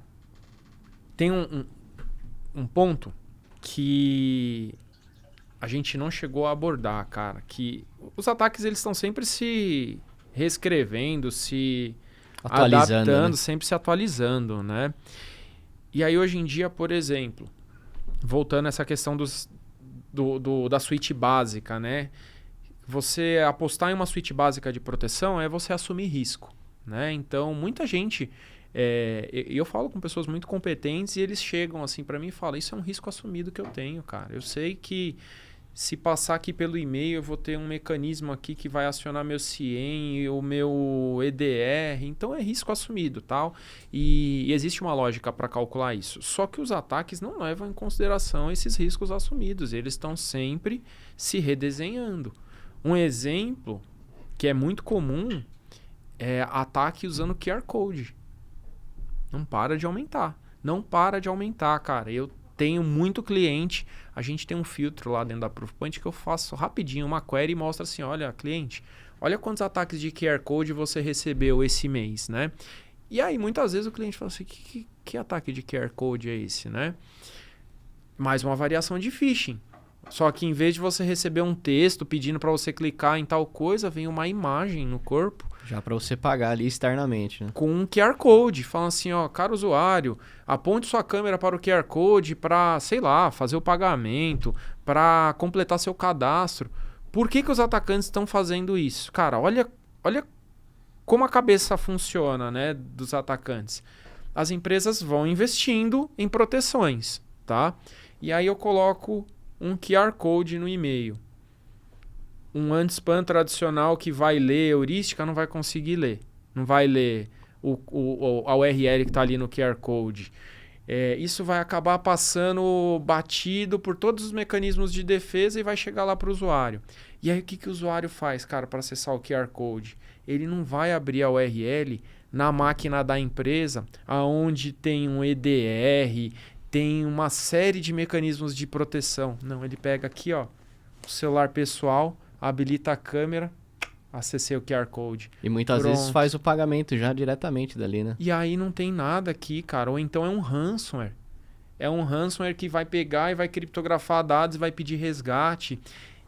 tem um ponto que a gente não chegou a abordar, cara, que os ataques eles estão sempre se reescrevendo, se adaptando, né? Sempre se atualizando, né? E aí, hoje em dia, por exemplo, voltando a essa questão da suíte básica, né? Você apostar em uma suíte básica de proteção é você assumir risco, né? Então, muita gente... eu falo com pessoas muito competentes e eles chegam assim para mim e falam, isso é um risco assumido que eu tenho, cara. Eu sei que se passar aqui pelo e-mail, eu vou ter um mecanismo aqui que vai acionar meu CIEM, o meu EDR. Então, é risco assumido, tal. E existe uma lógica para calcular isso. Só que os ataques não levam em consideração esses riscos assumidos. Eles estão sempre se redesenhando. Um exemplo que é muito comum é ataque usando QR Code. Não para de aumentar. Não para de aumentar, cara. Eu tenho muito cliente, a gente tem um filtro lá dentro da Proofpoint que eu faço rapidinho uma query e mostra assim, olha, cliente, olha quantos ataques de QR Code você recebeu esse mês, né? E aí, muitas vezes o cliente fala assim, que ataque de QR Code é esse, né? Mais uma variação de phishing. Só que em vez de você receber um texto pedindo para você clicar em tal coisa, vem uma imagem no corpo. Já para você pagar ali externamente, né? Com um QR Code. Falando assim, ó, caro usuário, aponte sua câmera para o QR Code para, sei lá, fazer o pagamento, para completar seu cadastro. Por que os atacantes estão fazendo isso? Cara, olha como a cabeça funciona, né, dos atacantes? As empresas vão investindo em proteções, tá? E aí eu coloco um QR Code no e-mail. Um anti-spam tradicional que vai ler heurística não vai conseguir ler. Não vai ler a URL que está ali no QR Code. Isso vai acabar passando batido por todos os mecanismos de defesa e vai chegar lá para o usuário. E aí o que o usuário faz, cara, para acessar o QR Code? Ele não vai abrir a URL na máquina da empresa, onde tem um EDR, tem uma série de mecanismos de proteção. Não, ele pega aqui, ó, o celular pessoal, habilita a câmera, acessei o QR Code. E muitas vezes faz o pagamento já diretamente dali, né? E aí não tem nada aqui, cara. Ou então é um ransomware. É um ransomware que vai pegar e vai criptografar dados e vai pedir resgate.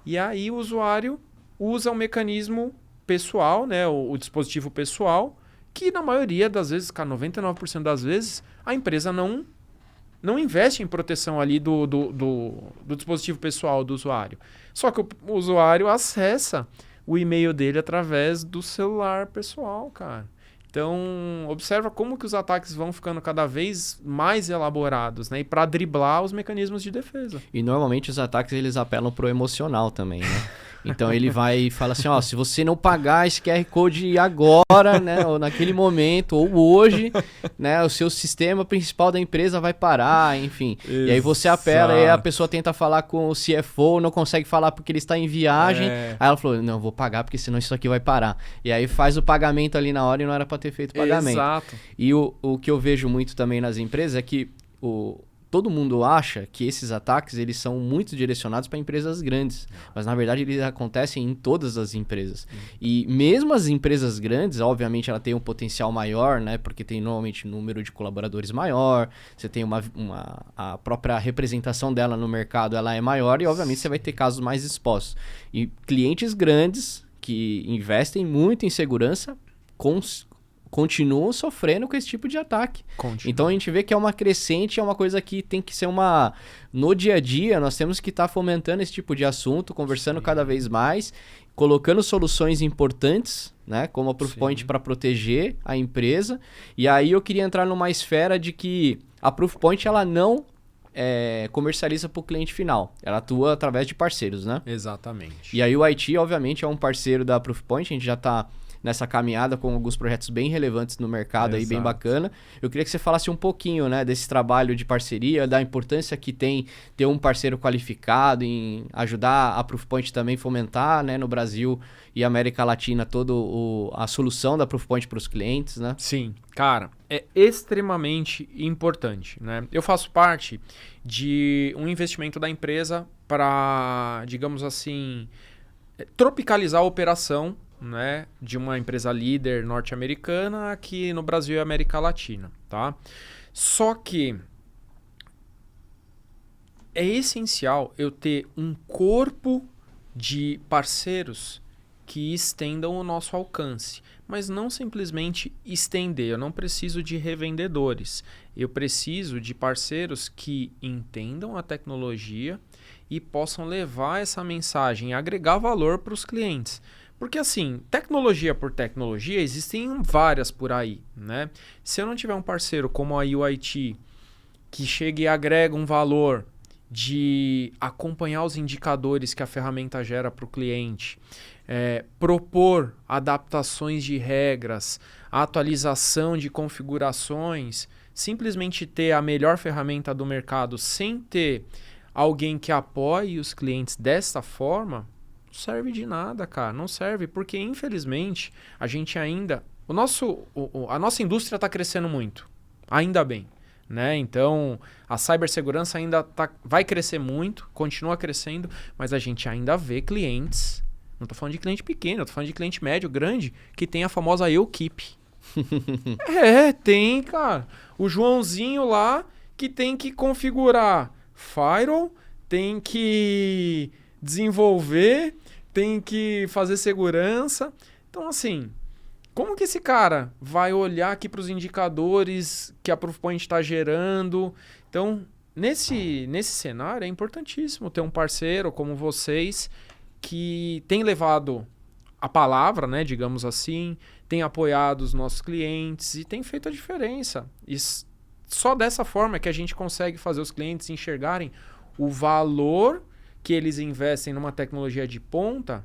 E aí o usuário usa o mecanismo pessoal, né, o dispositivo pessoal, que na maioria das vezes, cara, 99% das vezes, a empresa não investe em proteção ali do dispositivo pessoal do usuário. Só que o usuário acessa o e-mail dele através do celular pessoal, cara. Então, observa como que os ataques vão ficando cada vez mais elaborados, né? E para driblar os mecanismos de defesa. E normalmente os ataques eles apelam pro emocional também, né? Então ele vai e fala assim, ó, se você não pagar esse QR Code agora, né, ou naquele momento, ou hoje, né, o seu sistema principal da empresa vai parar, enfim. Exato. E aí você apela e a pessoa tenta falar com o CFO, não consegue falar porque ele está em viagem. Aí ela falou, não, vou pagar porque senão isso aqui vai parar. E aí faz o pagamento ali na hora e não era para ter feito o pagamento. Exato. E o que eu vejo muito também nas empresas é que todo mundo acha que esses ataques eles são muito direcionados para empresas grandes, mas na verdade eles acontecem em todas as empresas. E mesmo as empresas grandes, obviamente ela tem um potencial maior, né, porque tem normalmente um número de colaboradores maior, você tem a própria representação dela no mercado ela é maior e obviamente você vai ter casos mais expostos. E clientes grandes que investem muito em segurança continuam sofrendo com esse tipo de ataque. Então a gente vê que é uma crescente, é uma coisa que tem que ser no dia a dia, nós temos que estar fomentando esse tipo de assunto, conversando cada vez mais, colocando soluções importantes, né, como a Proofpoint para proteger a empresa. E aí eu queria entrar numa esfera de que a Proofpoint ela não comercializa para o cliente final. Ela atua através de parceiros, né? Exatamente. E aí o IT, obviamente, é um parceiro da Proofpoint, a gente já está nessa caminhada com alguns projetos bem relevantes no mercado aí, bem bacana. Eu queria que você falasse um pouquinho, né, desse trabalho de parceria, da importância que tem ter um parceiro qualificado em ajudar a Proofpoint também fomentar, né, no Brasil e América Latina toda a solução da Proofpoint para os clientes, né? Sim, cara, é extremamente importante, né? Eu faço parte de um investimento da empresa para, digamos assim, tropicalizar a operação, né, de uma empresa líder norte-americana aqui no Brasil e América Latina, tá? Só que é essencial eu ter um corpo de parceiros que estendam o nosso alcance, mas não simplesmente estender. Eu não preciso de revendedores, eu preciso de parceiros que entendam a tecnologia e possam levar essa mensagem, agregar valor para os clientes. Porque assim, tecnologia por tecnologia, existem várias por aí, né? Se eu não tiver um parceiro como a UIT, que chega e agrega um valor de acompanhar os indicadores que a ferramenta gera para o cliente, propor adaptações de regras, atualização de configurações, simplesmente ter a melhor ferramenta do mercado sem ter alguém que apoie os clientes dessa forma, não serve de nada, cara. Não serve, porque infelizmente a gente ainda... a nossa indústria está crescendo muito, ainda bem, né? Então a cibersegurança ainda vai crescer muito, continua crescendo, mas a gente ainda vê clientes, não estou falando de cliente pequeno, estou falando de cliente médio, grande, que tem a famosa EUKIP. Tem, cara. O Joãozinho lá que tem que configurar firewall, tem que desenvolver, tem que fazer segurança. Então, assim, como que esse cara vai olhar aqui para os indicadores que a Proofpoint está gerando? Então, nesse cenário, é importantíssimo ter um parceiro como vocês que tem levado a palavra, né, digamos assim, tem apoiado os nossos clientes e tem feito a diferença. E só dessa forma que a gente consegue fazer os clientes enxergarem o valor que eles investem numa tecnologia de ponta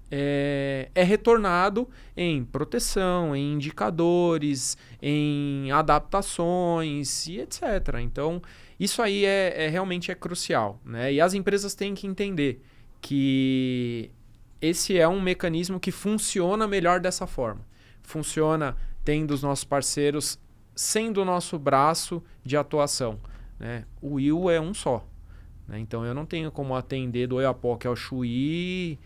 é retornado em proteção, em indicadores, em adaptações e etc. Então, isso aí realmente é crucial, né? E as empresas têm que entender que esse é um mecanismo que funciona melhor dessa forma. Funciona tendo os nossos parceiros sendo o nosso braço de atuação, né? O Will é um só, né? Então eu não tenho como atender do Oiapoque ao Chuí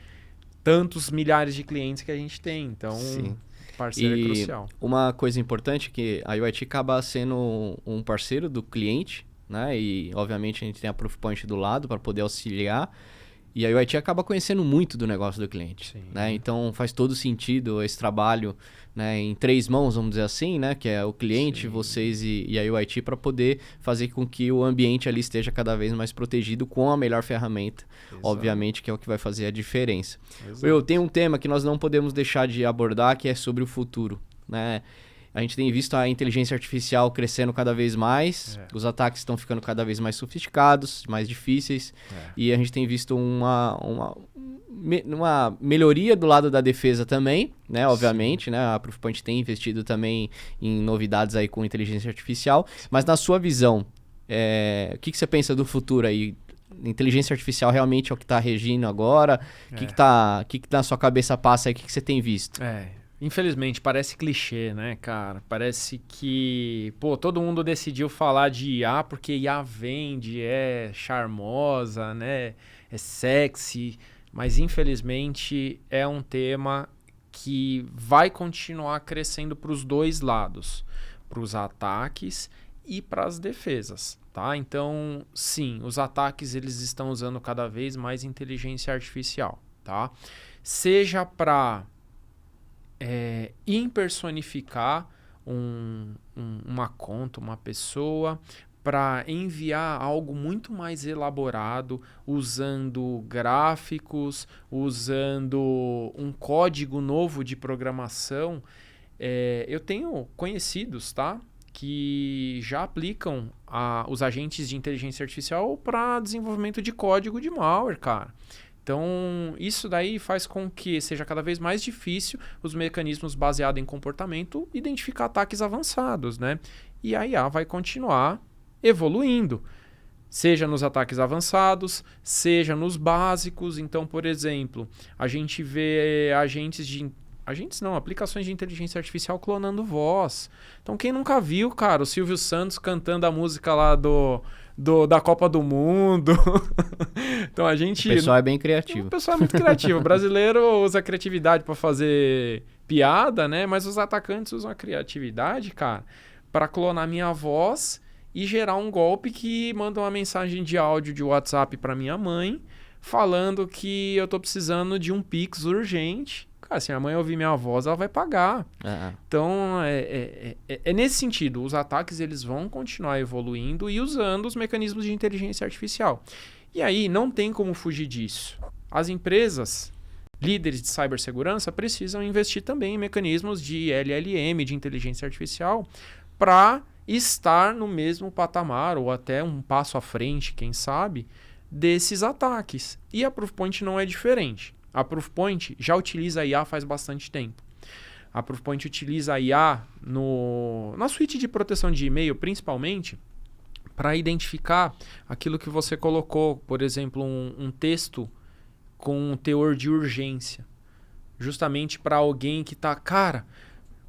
tantos milhares de clientes que a gente tem. Então, Sim. Parceiro é crucial. Uma coisa importante é que a UIT acaba sendo um parceiro do cliente, né? E obviamente a gente tem a Proofpoint do lado para poder auxiliar. E a UIT acaba conhecendo muito do negócio do cliente, né? Então faz todo sentido esse trabalho, né, em três mãos, vamos dizer assim, né? Que é o cliente, vocês e a UIT, para poder fazer com que o ambiente ali esteja cada vez mais protegido com a melhor ferramenta, obviamente, que é o que vai fazer a diferença. Eu tenho um tema que nós não podemos deixar de abordar, que é sobre o futuro, né? A gente tem visto a inteligência artificial crescendo cada vez mais, os ataques estão ficando cada vez mais sofisticados, mais difíceis, e a gente tem visto uma melhoria do lado da defesa também, né? Obviamente, né? A Proofpoint tem investido também em novidades aí com inteligência artificial, mas na sua visão, o que você pensa do futuro aí? Inteligência artificial realmente é o que está regindo agora? O que na sua cabeça passa aí? O que você tem visto? Infelizmente, parece clichê, né, cara? Parece que, todo mundo decidiu falar de IA porque IA vende, é charmosa, né? É sexy, mas infelizmente é um tema que vai continuar crescendo para os dois lados, para os ataques e para as defesas, tá? Então, sim, os ataques eles estão usando cada vez mais inteligência artificial, tá? Seja para impersonificar uma conta, uma pessoa, para enviar algo muito mais elaborado, usando gráficos, usando um código novo de programação. Eu tenho conhecidos, tá, que já aplicam os agentes de inteligência artificial para desenvolvimento de código de malware, cara. Então, isso daí faz com que seja cada vez mais difícil os mecanismos baseados em comportamento identificar ataques avançados, né? E a IA vai continuar evoluindo, seja nos ataques avançados, seja nos básicos. Então, por exemplo, a gente vê aplicações de inteligência artificial clonando voz. Então, quem nunca viu, cara, o Silvio Santos cantando a música lá da Copa do Mundo. Então a gente... O pessoal é bem criativo. O pessoal é muito criativo. O brasileiro usa a criatividade para fazer piada, né? Mas os atacantes usam a criatividade, cara, para clonar minha voz e gerar um golpe que manda uma mensagem de áudio de WhatsApp para minha mãe falando que eu tô precisando de um Pix urgente. Cara, se a mãe ouvir minha voz, ela vai pagar. Então, é nesse sentido. Os ataques eles vão continuar evoluindo e usando os mecanismos de inteligência artificial. E aí, não tem como fugir disso. As empresas, líderes de cibersegurança, precisam investir também em mecanismos de LLM, de inteligência artificial, para estar no mesmo patamar ou até um passo à frente, quem sabe, desses ataques. E a Proofpoint não é diferente. A Proofpoint já utiliza a IA faz bastante tempo. A Proofpoint utiliza a IA na suíte de proteção de e-mail, principalmente, para identificar aquilo que você colocou, por exemplo, um texto com um teor de urgência. Justamente para alguém que está, cara,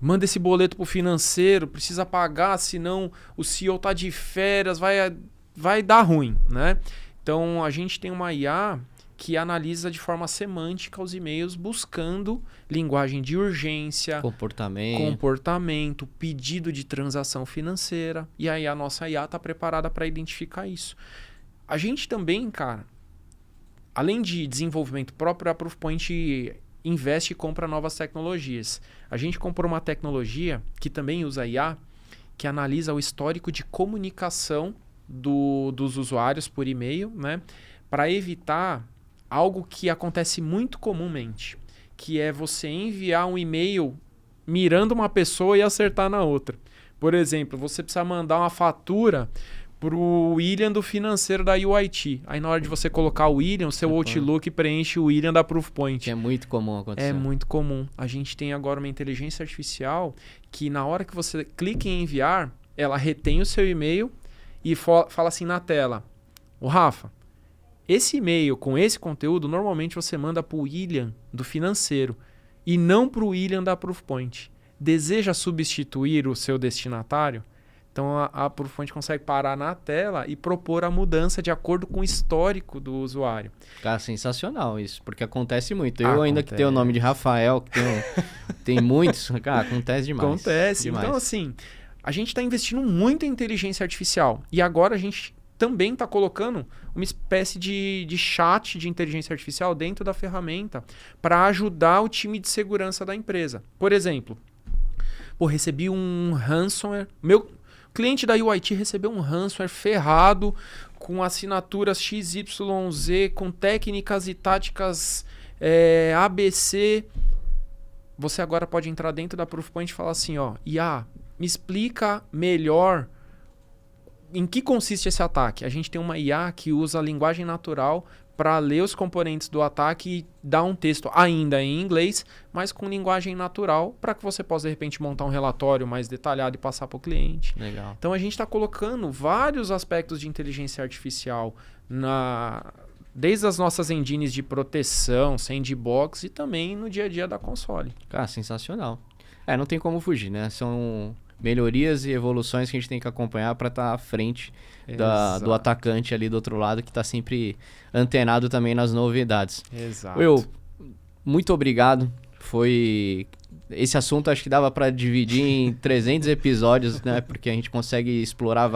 manda esse boleto para o financeiro, precisa pagar, senão o CEO está de férias, vai dar ruim, né? Então, a gente tem uma IA que analisa de forma semântica os e-mails buscando linguagem de urgência, comportamento, pedido de transação financeira. E aí a nossa IA está preparada para identificar isso. A gente também, cara, além de desenvolvimento próprio, a Proofpoint investe e compra novas tecnologias. A gente comprou uma tecnologia que também usa IA, que analisa o histórico de comunicação dos usuários por e-mail, né, para evitar algo que acontece muito comumente, que é você enviar um e-mail mirando uma pessoa e acertar na outra. Por exemplo, você precisa mandar uma fatura para o William do financeiro da UIT. Aí na hora de você colocar o William, o seu Outlook preenche o William da Proofpoint. Que é muito comum acontecer. É muito comum. A gente tem agora uma inteligência artificial que na hora que você clica em enviar, ela retém o seu e-mail e fala assim na tela: ô Rafa, esse e-mail com esse conteúdo, normalmente você manda para o William do financeiro e não para o William da Proofpoint. Deseja substituir o seu destinatário? Então a Proofpoint consegue parar na tela e propor a mudança de acordo com o histórico do usuário. Cara, sensacional isso, porque acontece muito. Eu ainda que tenho o nome de Rafael, que tem muitos, cara, acontece demais. Acontece. Demais. Então, assim, a gente está investindo muito em inteligência artificial. E agora a gente também está colocando uma espécie de chat de inteligência artificial dentro da ferramenta para ajudar o time de segurança da empresa. Por exemplo, recebi um ransomware. Meu cliente da UIT recebeu um ransomware ferrado com assinaturas XYZ, com técnicas e táticas ABC. Você agora pode entrar dentro da Proofpoint e falar assim, ó, IA, me explica melhor em que consiste esse ataque. A gente tem uma IA que usa a linguagem natural para ler os componentes do ataque e dar um texto ainda em inglês, mas com linguagem natural, para que você possa, de repente, montar um relatório mais detalhado e passar para o cliente. Legal. Então, a gente está colocando vários aspectos de inteligência artificial desde as nossas engines de proteção, sandbox e também no dia a dia da console. Cara, sensacional. Não tem como fugir, né? São melhorias e evoluções que a gente tem que acompanhar para estar à frente do atacante ali do outro lado, que está sempre antenado também nas novidades. Exato. Will, muito obrigado. Esse assunto acho que dava para dividir em 300 episódios, né? Porque a gente consegue explorar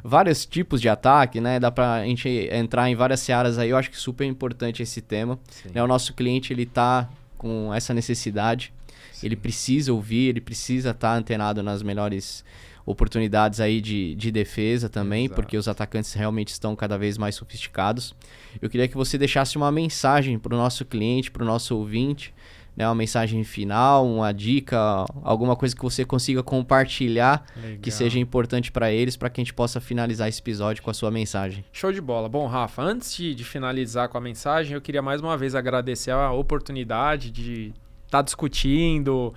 vários tipos de ataque, né? Dá pra gente entrar em várias searas aí. Eu acho que é super importante esse tema. Né? O nosso cliente, ele tá com essa necessidade. Sim. Ele precisa ouvir, ele precisa estar antenado nas melhores oportunidades aí de defesa também, Exato. Porque os atacantes realmente estão cada vez mais sofisticados. Eu queria que você deixasse uma mensagem para o nosso cliente, para o nosso ouvinte, né? Uma mensagem final, uma dica, alguma coisa que você consiga compartilhar. Legal. Que seja importante para eles, para que a gente possa finalizar esse episódio com a sua mensagem. Show de bola. Bom, Rafa, antes de finalizar com a mensagem, eu queria mais uma vez agradecer a oportunidade de estar discutindo,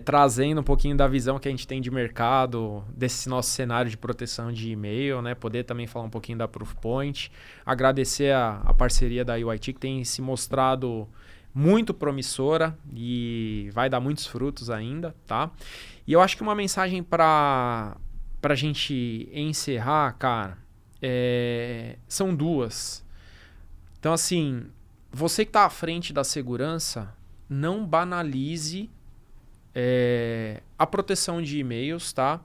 trazendo um pouquinho da visão que a gente tem de mercado, desse nosso cenário de proteção de e-mail, né? Poder também falar um pouquinho da Proofpoint. Agradecer a parceria da UIT, que tem se mostrado muito promissora e vai dar muitos frutos ainda, tá? E eu acho que uma mensagem para a gente encerrar, cara, são duas. Então, assim, você que está à frente da segurança, não banalize a proteção de e-mails, tá?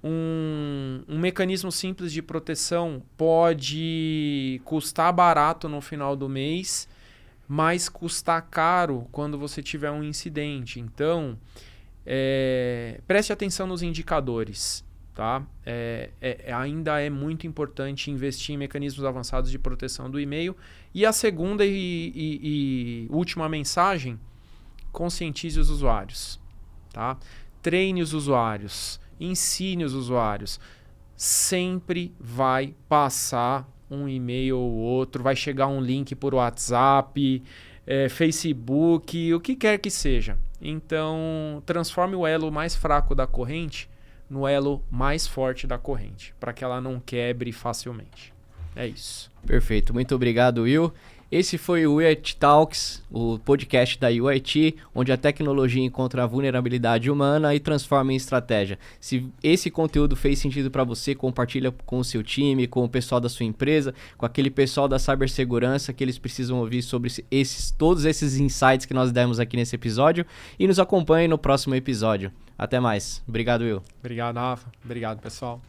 Um mecanismo simples de proteção pode custar barato no final do mês, mas custar caro quando você tiver um incidente. Então, preste atenção nos indicadores, tá? Ainda é muito importante investir em mecanismos avançados de proteção do e-mail. E a segunda e última mensagem: conscientize os usuários, tá? Treine os usuários, ensine os usuários. Sempre vai passar um e-mail ou outro, vai chegar um link por WhatsApp, Facebook, o que quer que seja. Então, transforme o elo mais fraco da corrente no elo mais forte da corrente, para que ela não quebre facilmente. É isso. Perfeito. Muito obrigado, Will. Esse foi o UIT Talks, o podcast da UIT, onde a tecnologia encontra a vulnerabilidade humana e transforma em estratégia. Se esse conteúdo fez sentido para você, compartilha com o seu time, com o pessoal da sua empresa, com aquele pessoal da cibersegurança que eles precisam ouvir sobre todos esses insights que nós demos aqui nesse episódio, e nos acompanhe no próximo episódio. Até mais. Obrigado, Will. Obrigado, Rafa. Obrigado, pessoal.